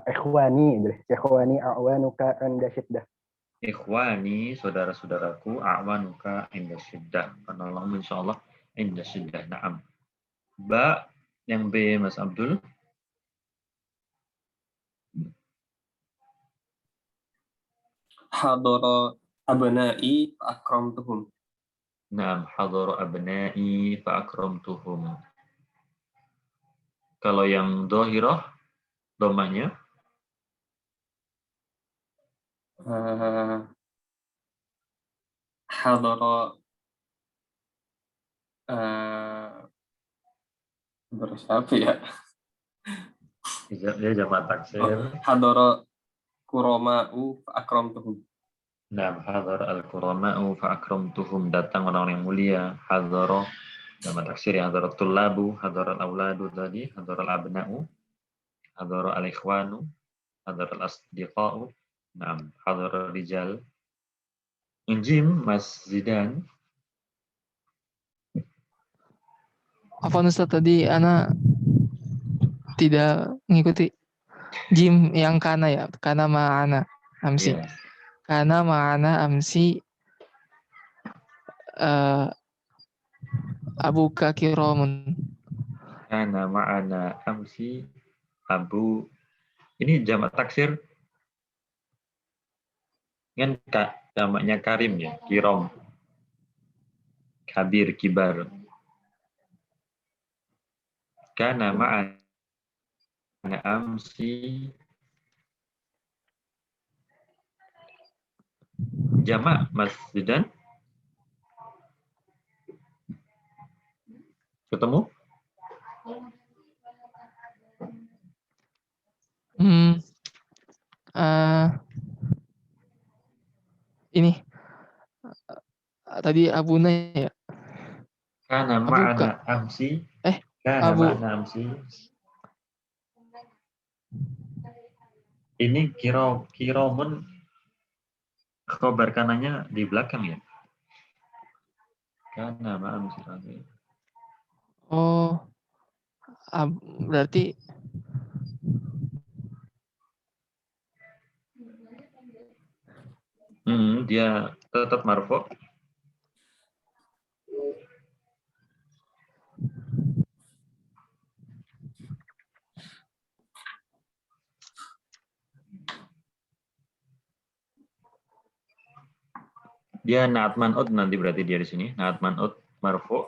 Ikhwani a'wanuka 'inda syiddah. Ikhwani, saudara-saudaraku, a'wanuka inda syiddah. Penolongmu insyaallah inda syiddah. Na'am. Ba yang B Mas Abdul. Hadara abna'i akramtuhum. Naam, hadara abna'i fa akramtuhum. Kalau yang dhahirah dhammahnya Hadara berapa ya? dia jamak taksir. Hadara kurama'u akramtuhum. Nah, hadar al-kurama'u fa'akramtuhum, datang orang-orang yang mulia. Hadara, nama taksir ya, hadar tullabu, hadar al-auladu tadi, hadar al-abna'u, hadar al-ikhwanu, hadar al-asdiqa'u, nah, hadar al-rijal. Jim, Mas Zidan. Apa Ustaz tadi Ana tidak mengikuti Jim yang kana ya, kana ma'ana amsi. Iya. Kana ma'ana amsi abuka kiramun. Kana ma'ana amsi abu. Ini jamak taksir kan jamaknya karim ya, kirom, kabir, kibar. Kana ma'ana amsi jamak, Mas Zidan. Ketemu? Ini tadi abuna ya, Kana abuka. ma'ana amsi. Kana Abu. ma'ana amsi. Ini kiromun, khobar kananya di belakang ya. Kana ma'ana amsi. Oh, berarti Dia tetap marfu. Dia naat man'ut nanti berarti dia di sini. Naat man'ut marfu.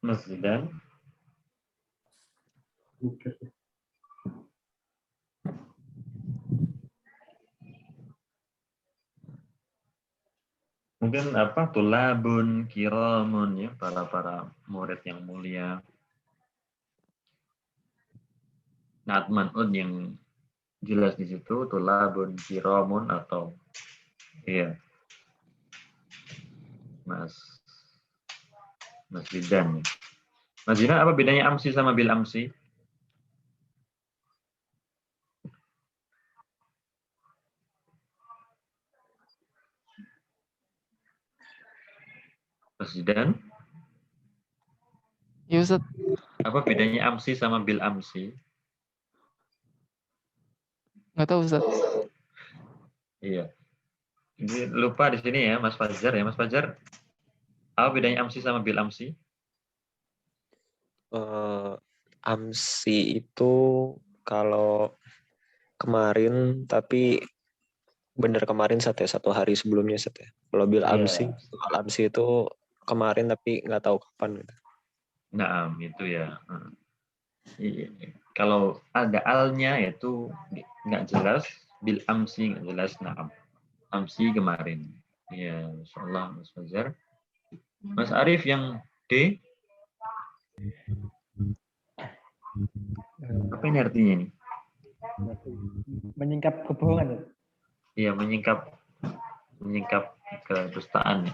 Mas Zidan. Mungkin tulabun, kiramun ya, para murid yang mulia. Naat man'ut yang jelas di situ tulabun, kiramun atau iya. Mas Zidan. Mas Zidan, apa bedanya amsi sama bil amsi? Mas Zidan, ya Ustaz, apa bedanya amsi sama bil amsi? nggak tahu Ustaz. Iya. Ini lupa di sini ya, Mas Fajar ya. Mas Fajar, apa bedanya amsi sama bil amsi? Amsi itu kalau kemarin, tapi bener kemarin satu hari sebelumnya ya. Kalau bil amsi, amsi itu kemarin tapi nggak tahu kapan. Nah, itu ya. Kalau ada alnya itu nggak jelas, bil amsi nggak jelas. Nah, amsi kemarin. Ya, insyaallah Mas Fajar. Mas Arif yang D. Apa ini artinya ini? Menyingkap kebohongan. Iya, menyingkap kedustaan.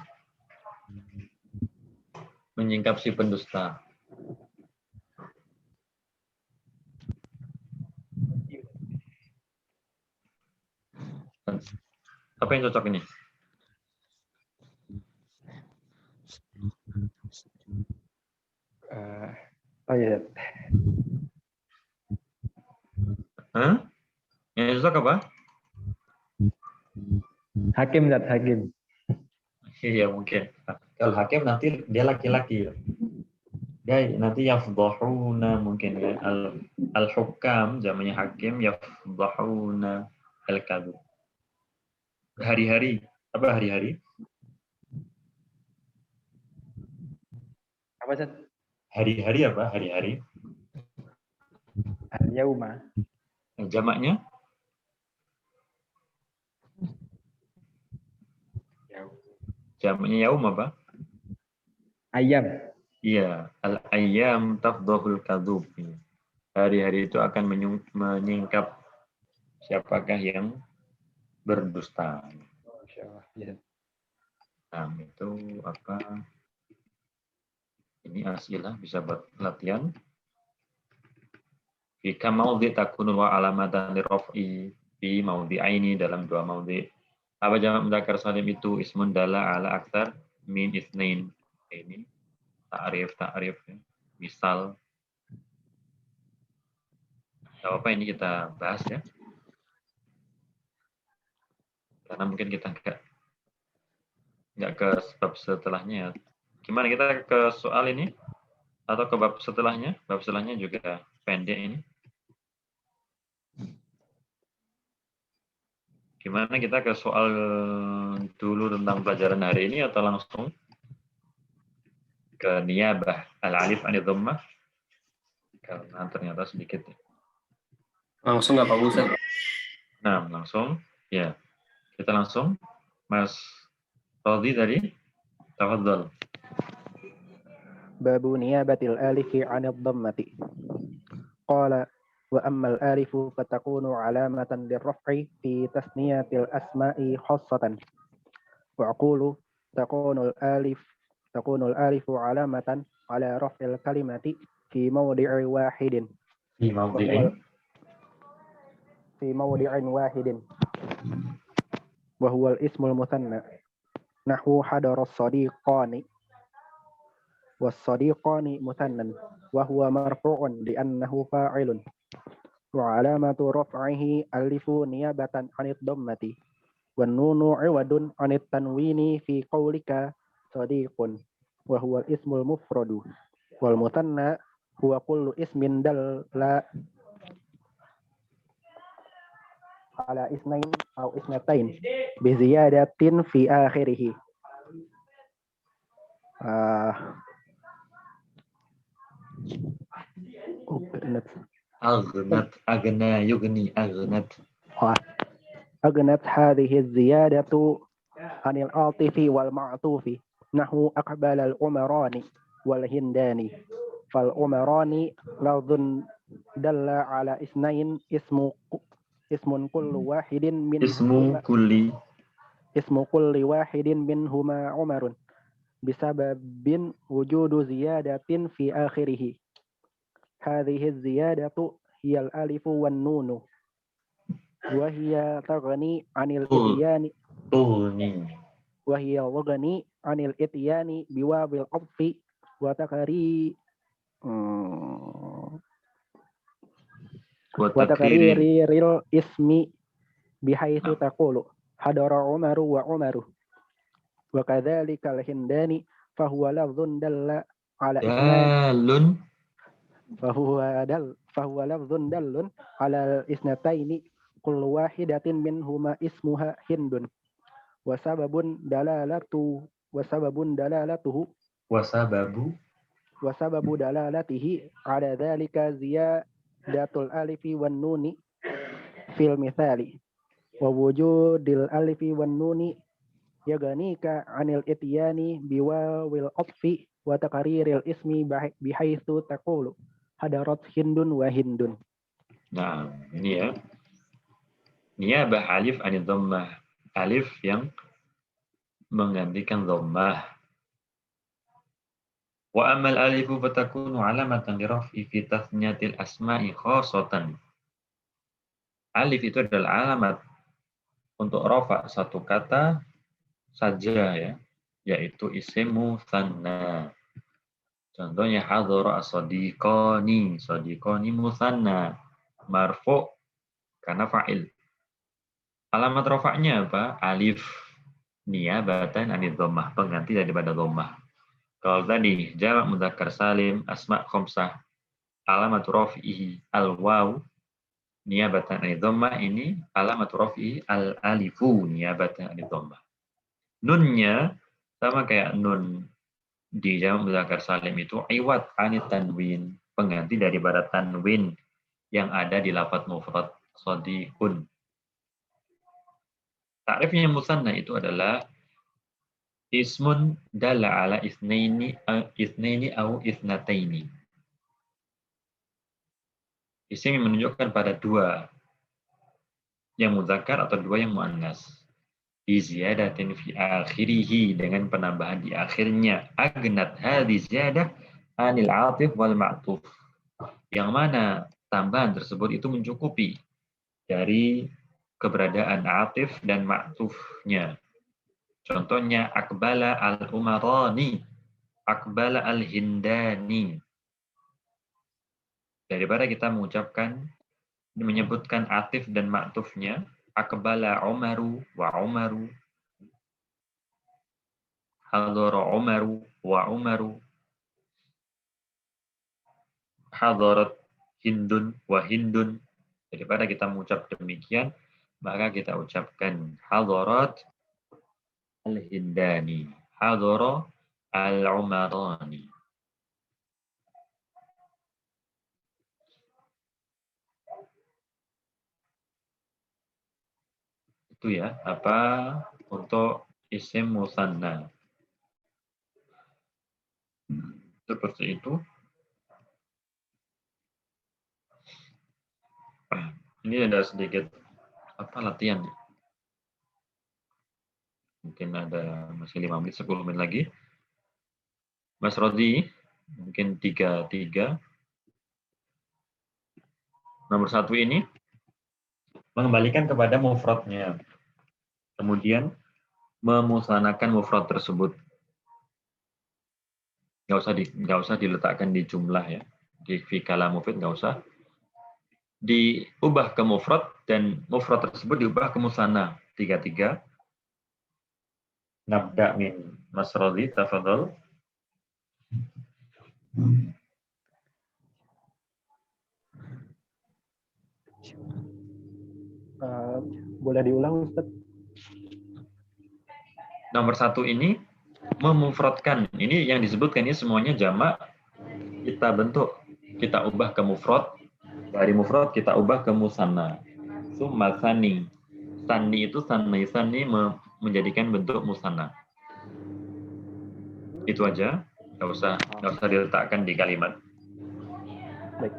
Menyingkap si pendusta. Apa yang cocok ini? Oh iya. Hah? Yang cocok apa? Hakim, Zat, hakim. Iya, mungkin. Kalau hakim nanti dia laki-laki. Dia nanti yafdhahuna mungkin ya. Al-hukam zamannya hakim, yafdhahuna al-kadhib. Hari-hari. Apa hari-hari? Apa, Zat? Hari-hari apa? Hari-hari. Al-yauma. Jamaknya? Jamaknya yaum apa? Ayam. Iya, al-ayyam tafdhahul kadhub. hari-hari itu akan menyingkap siapakah yang berdusta. Masya Allah. Ya. Nah, itu apa? Ini asilah bisa buat latihan. Jika maudhi takunu wa alamatan liraf'i fi maudhi'aini dalam dua maudhi. Apa jamak mudzakkar salim itu ismun dalla ala aktar min itsnain. Ini ta'rif ya. Misal apa ini kita bahas ya. Karena mungkin kita nggak ke bab setelahnya ya. Gimana kita ke soal ini atau ke bab setelahnya? Bab setelahnya juga pendek ini. Gimana kita ke soal dulu tentang pelajaran hari ini atau langsung ke niyabah al-alif anid dhammah? Karena ternyata sedikit. Langsung nggak Pak Ustaz? Nah, langsung. Ya, kita langsung. Mas Rodi tadi, tafadhol. Babu niyabatil alifi 'anil dhammati. Qala wa ammal alifu fatakunu 'alamatan lirraf'i fi tasniyatil asma'i khassatan. Wa aqulu takunu al-alifu 'alamatan 'ala raf'il kalimati fi mawdi'i wahidin. في موضع واحد وهو الاسم المثنى نحو حضر الصديقان والصديقان مثنى وهو مرفوع لأنه فاعل وعلامة رفعه ألف نيابة عن الضمة والنون عوض عن التنوين في قولك صديق وهو الاسم المفرد والمثنى هو كل اسم دل على اثنين أو اثنتين بزيادة في آخره. أغنت هذه الزيادة عن العاطف والمعطوف نحو أقبل العمران والهندان فالعمران لفظ دل على اثنين اسم كل واحد منهما اسم كل واحد منهما عمر بسبب وجود زيادة في آخره. هذه الزيادة هي الألف والنون وهي تغني عن الإتيان بواو العطف وتقرير الاسم بحيث تقول حضر عمر وعمر وكذلك الهندان فهو لفظ دل على اثنين فهو لفظ دل على الاثنتين كل واحدة منهما اسمها هند وسبب دلالته على ذلك زيادة الألف والنون في المثال ووجود الألف والنون يغنيك عن الإتيان بواو العطف وتقرير الاسم بحيث تقول حضرت هند وهند. Nah, ini ya. Niyabah alif anid dhammah. Alif yang menggantikan dhammah. Wa amal alifu fatakunu alamatan liraf'i fi tathniyatil asma'i khassatan. Alif itu adalah alamat untuk rafa satu kata saja ya, yaitu isim mutsanna. Contohnya hadhara as-sadiqani, sadiqani mutsanna, marfu karena fa'il. Alamat rafa'nya apa? Alif niyabatan anid dhammah, pengganti daripada dhammah. Kalau tadi jamak mudzakkar salim asma khamsah, alamat rafihi al-waw niyabatan anid dhammah, ini alamat rafihi al-alifu niyabatan anid dhammah. Nunnya sama kayak nun di jamak mudzakkar salim itu iwad anit tanwin, pengganti daripada tanwin yang ada di lafadz mufrad shadiqun. Ta'rifnya musanna itu adalah ismun dalla ala itsnaini au itsnataini. Isim yang menunjukkan pada dua yang muzakkar atau dua yang muannas. Biziyadatin fi akhirih, dengan penambahan di akhirnya. Agnat hadhi ziyadah anil atif wal ma'tuf. Yang mana tambahan tersebut itu mencukupi dari keberadaan atif dan ma'tufnya. Contohnya akbala al-umarani, akbala al-hindani. Daripada kita menyebutkan atif dan ma'tufnya, akbala Umaru wa Umaru, hadara Umaru wa Umaru, hadarat Hindun wa Hindun. Daripada kita mengucap demikian, maka kita ucapkan hadarat al-hindani, hadara al-umarani. Itu ya, apa untuk isim musanna. Seperti itu. Ini ada sedikit latihan. Mungkin ada masih 5 menit, 10 menit lagi. Mas Rodi, mungkin 3. Nomor 1 ini mengembalikan kepada mufradnya. Kemudian memusanakan mufrad tersebut. Nggak usah diletakkan di jumlah ya. Di fi kalam mufid nggak usah. Diubah ke mufrad dan mufrad tersebut diubah ke musanna. 3. Nabda min Mas Rodi, tafadhol. Boleh diulang, Ustaz? Nomor 1 ini memufradkan. Ini yang disebutkan ini semuanya jamak. Kita bentuk, kita ubah ke mufrad. Dari mufrad kita ubah ke musanna. Summa tsani. Tsani itu tsani menjadikan bentuk musanna. Itu aja. Nggak usah diletakkan di kalimat. Baik.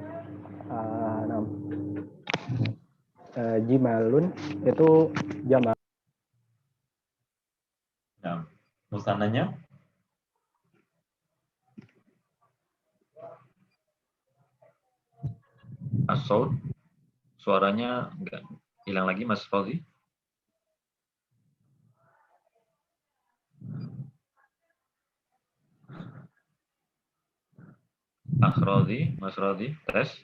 Jimalun itu jamak. Nah, musannanya as-saut. Suaranya enggak hilang lagi, Mas Fauzi. Mas Rodi, tes.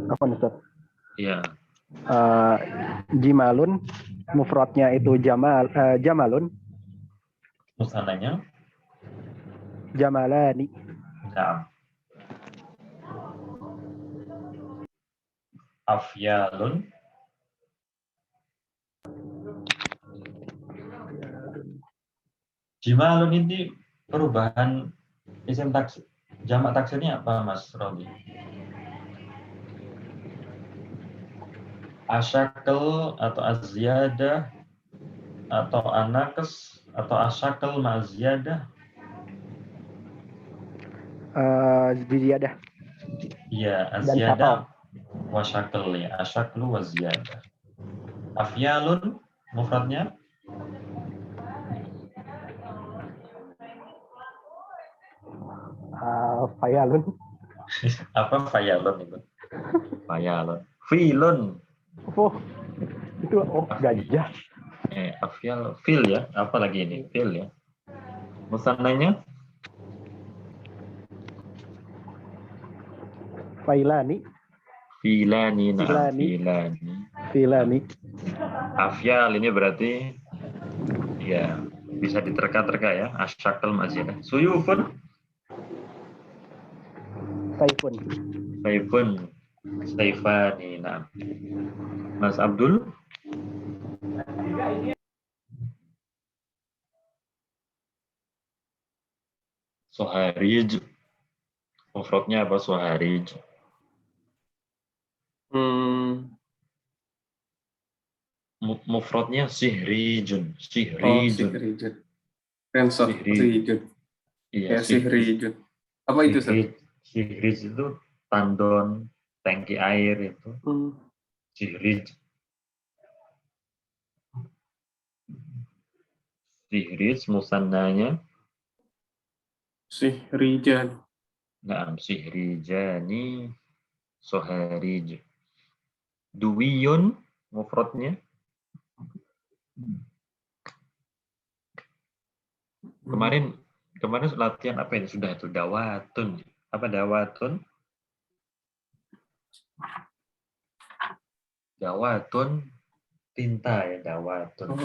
Apa, Ustaz? Iya. Jimalun, mufradnya itu jamalun. Musannanya Jamalani. nah. Afyalun. Jimalun ini perubahan isim jamak taksirnya apa, Mas Robi? Asyakal atau azziyadah atau anakes atau asyakal ma'ziyadah? Ziyadah. Iya, Dan azziyadah wa syakal ya, asyaklu wa ziyadah. Afyalun mufradnya Fayalun. apa? Fayalun itu. Fayalun. Filun. Oh, itu gajah. Afyal, fil ya. Apa lagi ini? Fil ya. Musannanya Failani. filani. Nah, Filani. Afyal ini berarti ya bisa diterka-terka ya. Asyakal mazidah. Suyufun. Saifun. Saifani. Nah. Mas Abdul. Soharij. Mufradnya apa soharij? Mufradnya sihrijun. Sihrijun. Rensor. Sihrijun. Iya, Sihrijun. Apa itu, Ustaz? Sihrij itu tandon, tangki air itu. Sihrij. Sihrij musannanya. Sihrijan. Naam, sihrijani, soharij. Duwiyun, mufradnya. Kemarin latihan apa ini? Sudah itu dawatun. Apa dawatun? Dawatun tinta ya, dawatun.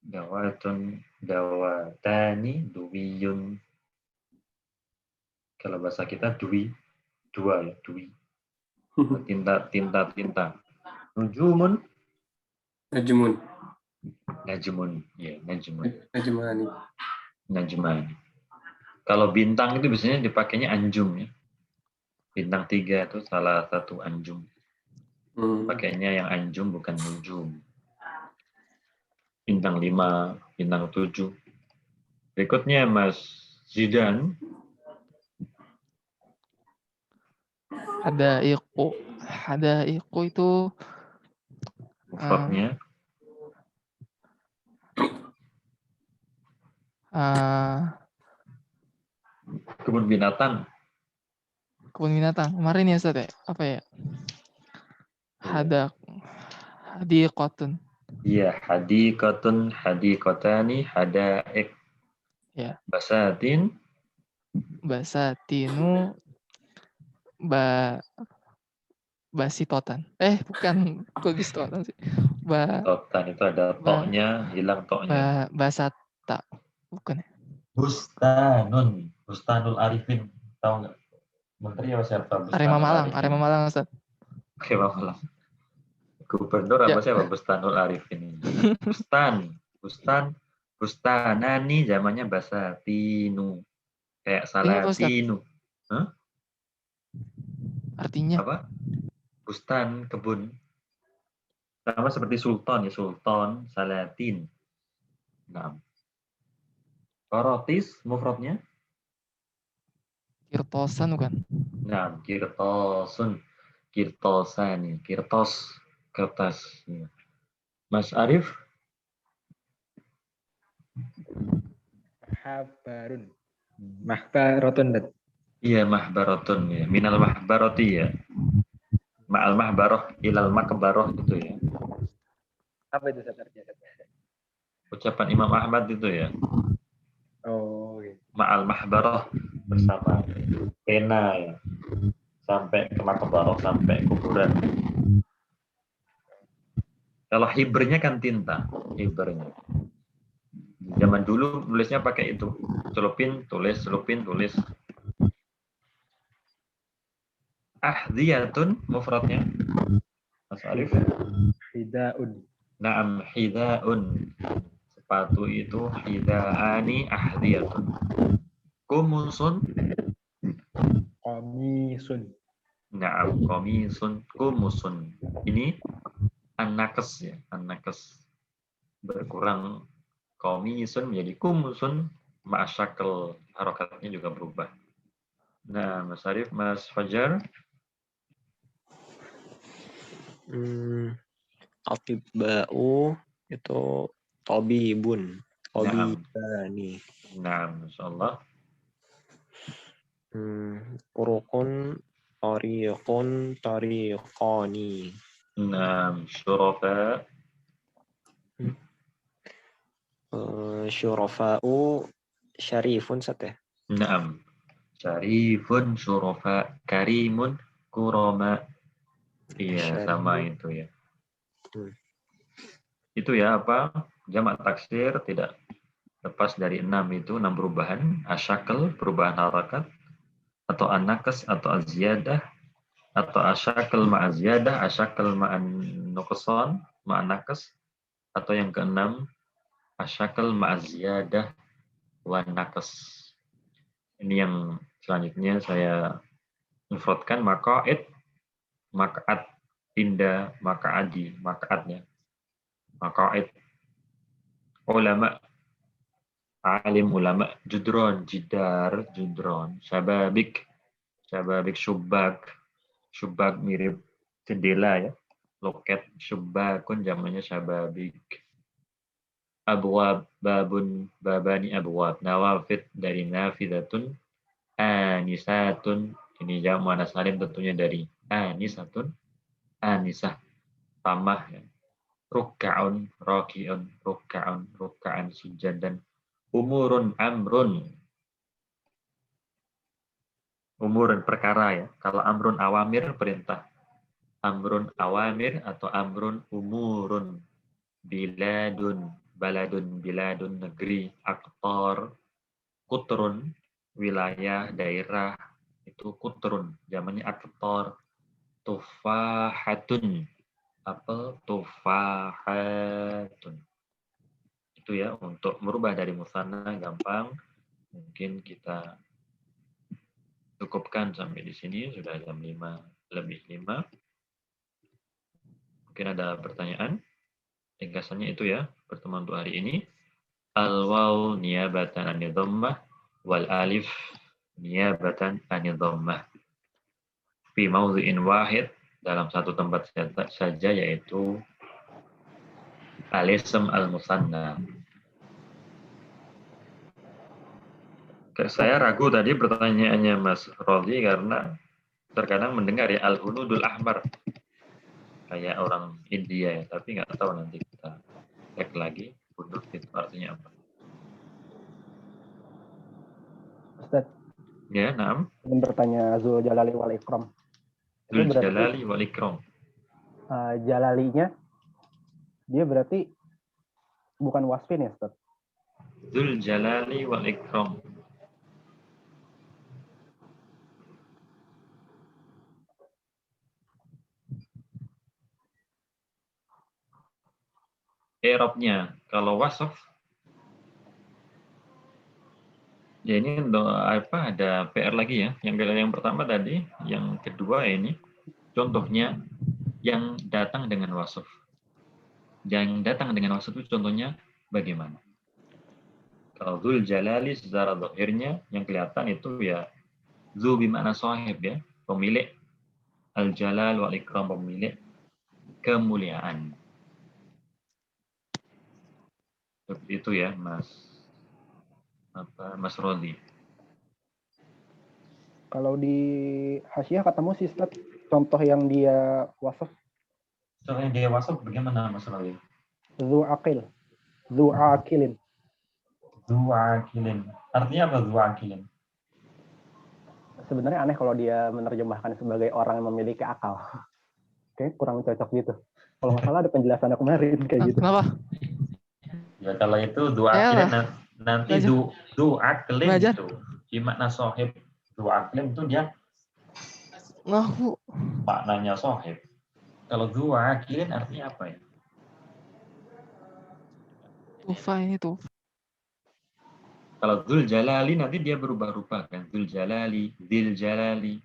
Dawatun, dawatani, duwiyun. Kalau bahasa kita dua ya, duwi. Tinta. Nujumun, Najmun. najmun, ya, najmun. Najmani. Najman. Kalau bintang itu biasanya dipakainya anjum ya. Bintang 3 itu salah satu anjum. Pakainya yang anjum bukan nujum. Bintang 5, bintang 7. Berikutnya Mas Zidan. Hadaiqu itu Mufradnya. Kebun binatang. Kebun binatang. Kemarin ya Ustaz ya? Apa ya? Hadiqatun. Iya, hadiqatun, hadiqatani, hadaik. Ya. Basatin. Basatinu. Basitotan. Bukan. Kok basitotan sih? Totan itu ada toknya, hilang toknya. Basata. Bukan ya? Bustanul Arifin. Tahu nggak? Menteri apa siapa? Arema Malang Ustaz. Arema Malang. Gubernur apa siapa? Bustanul Arifin. Bustanani zamannya Basatinu. Kayak Salatinu. Hah? Artinya? Apa? Bustan, kebun. Sama seperti sultan ya, sultan, salatin. Nah. Korotis, mufradnya? Kirtosan bukan? Nah, kirtosun. Kirtosan, kirtos, kertas. Mas Arif? Mahbarun. Mahbarotun. Iya, mahbarotun ya. Minal mahbaroti ya. Ma'al mahbaroh ilal makbaroh itu ya. Apa itu artinya? Ucapan Imam Ahmad itu ya. Oh, okay. Ma'al mahbaroh bersama pena ya. Sampai ke makbaroh, sampai kuburan. Kalau hibernya kan tinta, hibernya. Zaman dulu nulisnya pakai itu. Celupin, tulis. Ahdiyatun mufradnya. Mas Arif. Hidaun. Naam, hidaun. Sepatu itu hidaani ahdiyatun. Kumusun. Komisun. Naam, komisun, kumusun. Ini an-nakes ya, an-nakes. Berkurang komisun menjadi kumusun, ma'asyakal harokatnya juga berubah. Nah, Mas Arif, Mas Fajar. Atibba'u itu tabibun. Tabibani. Nah, masyaallah. Urukun, tariqun, tariqani. Nah, syurafa. Syurafa'u syarifun ya. Naam. Syarifun, syurafa, karimun, kurama. Iya, sama itu ya. Itu ya apa? Jamak taksir tidak lepas dari 6 itu, 6 perubahan. Asyakal, perubahan harakat. Atau an-nakes, atau az-ziyadah. Atau asyakal ma'az-ziyadah, asyakal ma'an nuqsan, ma'an nakes. Atau yang keenam, asyakal ma'az-ziyadah wa nakes. Ini yang selanjutnya saya mufradkan maqaid, maq'ad, pindah, maq'adi, maq'adnya. Maqaid. Ulama. alim, ulama, judron, jidar, judron, syababik, syubak, syubak mirip jendela ya, loket, syubakun zamannya syababik, abwab, babun, babani, abwab, nawafid dari nafidatun, anisatun, ini jam muannas salim tentunya dari anisatun, anisah, tamah ya. Ruk'aun, raki'un, ruk'an, sujadan, umurun, amrun, umurun perkara ya. Kalau amrun awamir perintah, amrun awamir atau amrun umurun, biladun, baladun, biladun negeri, aktor, kutrun, wilayah, daerah, itu kutrun, zamannya aktor, tufahatun, apel, tufahatun. Itu ya, untuk merubah dari musanna gampang. Mungkin kita cukupkan sampai di sini, sudah jam 5:05. Mungkin ada pertanyaan? Ringkasannya itu ya, pertemuan untuk hari ini. Al-waw niyabatan anil dhammah wal alif niyabatan anil dhammah. Fi mawdhi'in wahid, dalam satu tempat saja, yaitu al-ism al-musanna. Saya ragu tadi pertanyaannya Mas Roli karena terkadang mendengar ya al-hunudul ahmar kayak orang India ya, tapi nggak tahu, nanti kita cek lagi hunud itu artinya apa. Ustaz, Ya, naam. ingin bertanya Zul Jalali wal Ikram. Itu Dzul berarti Jalali wal Ikram. Jalalinya dia berarti bukan wasfin ya, Ustaz? Dzul Jalali wal Ikram. I'rabnya kalau wasf ya, ini apa, ada PR lagi ya. Yang pertama tadi, yang kedua ini contohnya yang datang dengan wasf. Yang datang dengan wasf itu contohnya bagaimana? Kalau Dzul Jalali secara zahirnya yang kelihatan itu ya Dzu bermakna sahib ya, pemilik, al-jalal wal ikram, pemilik kemuliaan. Seperti itu ya, Mas Rodi. Kalau di Hasyiah ketemu sih, Ustaz, contoh yang dia wasf. Contohnya dia wasf bagaimana Mas Rodi? Zu akil, zu akilin. Dzu akilin. Artinya apa dzu akilin? Sebenarnya aneh kalau dia menerjemahkan sebagai orang yang memiliki akal. Kayak kurang cocok gitu. Kalau nggak salah ada penjelasannya kemarin kayak gitu. Kenapa? Ya kalau itu dzu akilin nanti dzu akilin Belajar. itu bermakna sahib. Dzu akilin itu dia Ngaku. maknanya sahib. Kalau dzu akilin artinya apa ya? Tufa ini tuh. Kalau Dzul Jalali nanti dia berubah-ubah kan. Dzul Jalali, Dzil Jalali,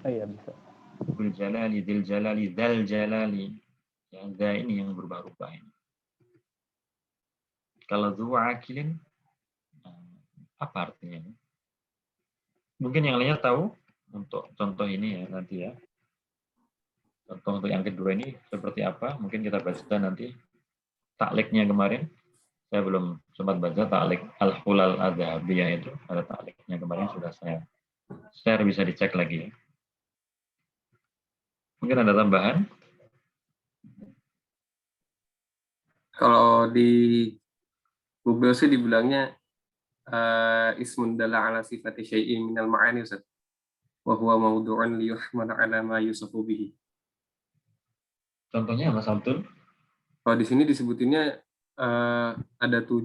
Oh iya bisa. Dzul Jalali, Dzil Jalali, Dzal Jalali. Ya, ada ini yang berubah-ubah ini. Kalau Dzu Akilin, apa artinya? Mungkin yang lainnya tahu untuk contoh ini ya nanti ya. Contoh untuk yang kedua ini seperti apa? Mungkin kita baca nanti takliknya kemarin. Saya belum sempat baca taklik Al-Hulal Adzahabiyah itu. Ada takliknya kemarin, sudah saya share, bisa dicek lagi ya. Mungkin ada tambahan? Kalau di Google sih dibilangnya ismun dalla ala sifati syai'in minal ma'ani, Ustaz. Wa huwa mawdu'un li yuhmala ala ma yusafu bihi. Contohnya Mas Abdul? Kalau di sini disebutinnya ada 7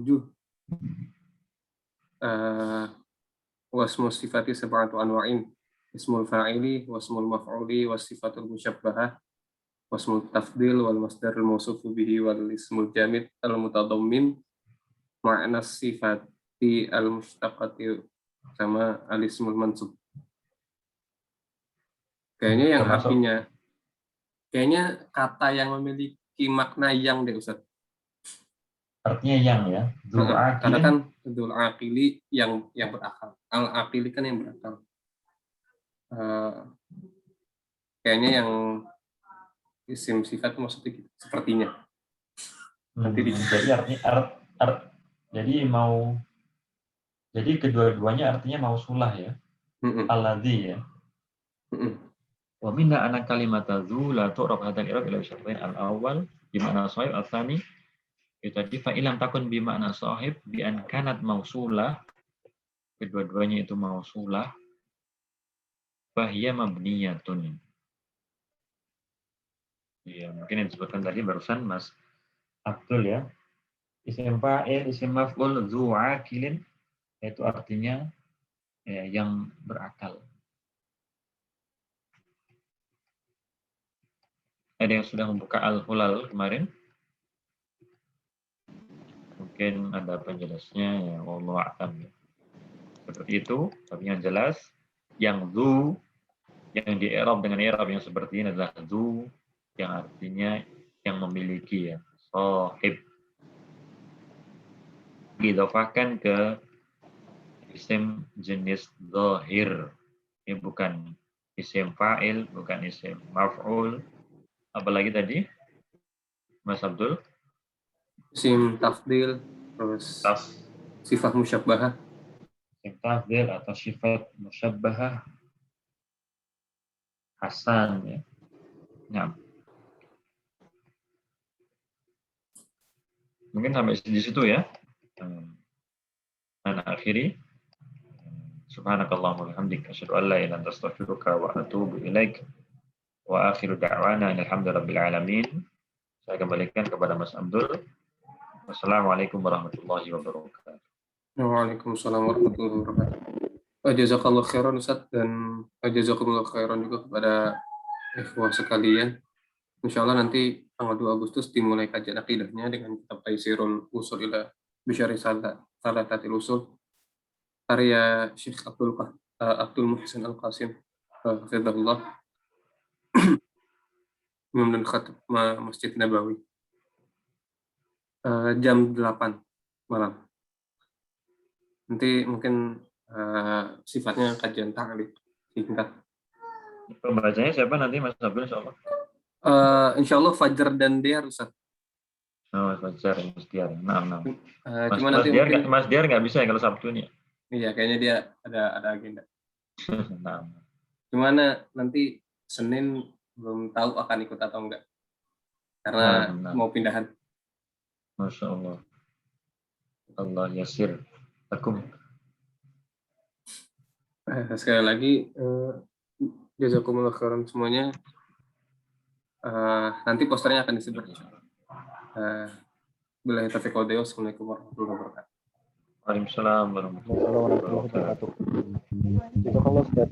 wasmu sifati sab'atu anwa'in. Ismul fa'ili, wasmul maf'uli, wasifatul musyabbahah, wasmul tafdil, wal masdarul mausufu bihi, wal ismul jamid al mutadammin ma'na sifati al mushtaqati, sama al ismul mansub. Kayaknya yang artinya, kayaknya kata yang memiliki makna yang deh, Ustaz. Artinya yang ya. Dzul Karena aqilin. kan dzul aqili yang berakal. Al aqili kan yang berakal. Kayaknya yang isim sifat itu maksudnya gitu, sepertinya. Nanti Jadi artinya jadi kedua-duanya artinya mausulah ya. Alladzi ya. Wa minna ana kalimata dzu la tu'rab hadzal i'rab ila syartain al-awwal bi ma'na sahib al-tsani. Itu tadi fa ilam takun bi makna sahib bi an kanat mausulah, kedua-duanya itu mausulah, fa hiya mabniyatun. Ya, mungkin yang disebutkan tadi barusan Mas Abdul ya. Isim fa'il, isim maf'ul, dzu aqilin itu artinya ya, yang berakal. Ada yang sudah membuka Al-Hulal kemarin? Mungkin ada penjelasnya ya, wallahu a'lam. Seperti itu, tapi yang jelas yang dzu yang di i'rab dengan i'rab yang seperti ini adalah dzu yang artinya yang memiliki ya, sahib. Diidhofahkan ke isim jenis zahir. Ini bukan isim fa'il, bukan isim maf'ul. Apalagi tadi, Mas Abdul? Isim tafdil, terus sifat musyabbahah. Isim tafdil atau sifat musyabbahah. Hasan ya. Nah. Mungkin sampai di situ ya. Dan akhiri. Subhanakallahumma wa bihamdika asyhadu an la ilaha illa anta astaghfiruka wa atubu ilaik. Wa akhiru da'wana alhamdulillahirabbil alamin. Saya kembalikan kepada Mas Abdul. Wassalamualaikum warahmatullahi wabarakatuh. Waalaikumsalam warahmatullahi wabarakatuh. Jazakallah khairan Ustaz, dan jazakumullah khairan juga kepada ikhwah sekalian. Insyaallah nanti tanggal 2 Agustus dimulai kajian akidahnya dengan kitab Taisirul Usul ila Bisyari Salatatil Usul karya Syekh Abdul Muhsin Al-Qasim hafizahullah, Imam dan Khatib Masjid Nabawi, jam 8 malam. Nanti mungkin sifatnya kajian ta'liq singkat. Pembacanya siapa nanti Mas Abdul insyaallah? Insyaallah Fajar dan Diar Ustaz. Oh, Fajar dan Diar. Nah. Mas Diar nggak bisa ya kalau Sabtu ini. Iya, kayaknya dia ada agenda. Nah. Gimana nanti Senin belum tahu akan ikut atau enggak. Karena mau pindahan. Masya Allah. Allah yasir. Akum. Sekali lagi jazakumullah khairan semuanya. Nanti posternya akan disebar. Billahi taufiq wal hidayah. Assalamualaikum warahmatullahi wabarakatuh. Waalaikumsalam warahmatullahi wabarakatuh. Jazakallah Ustaz.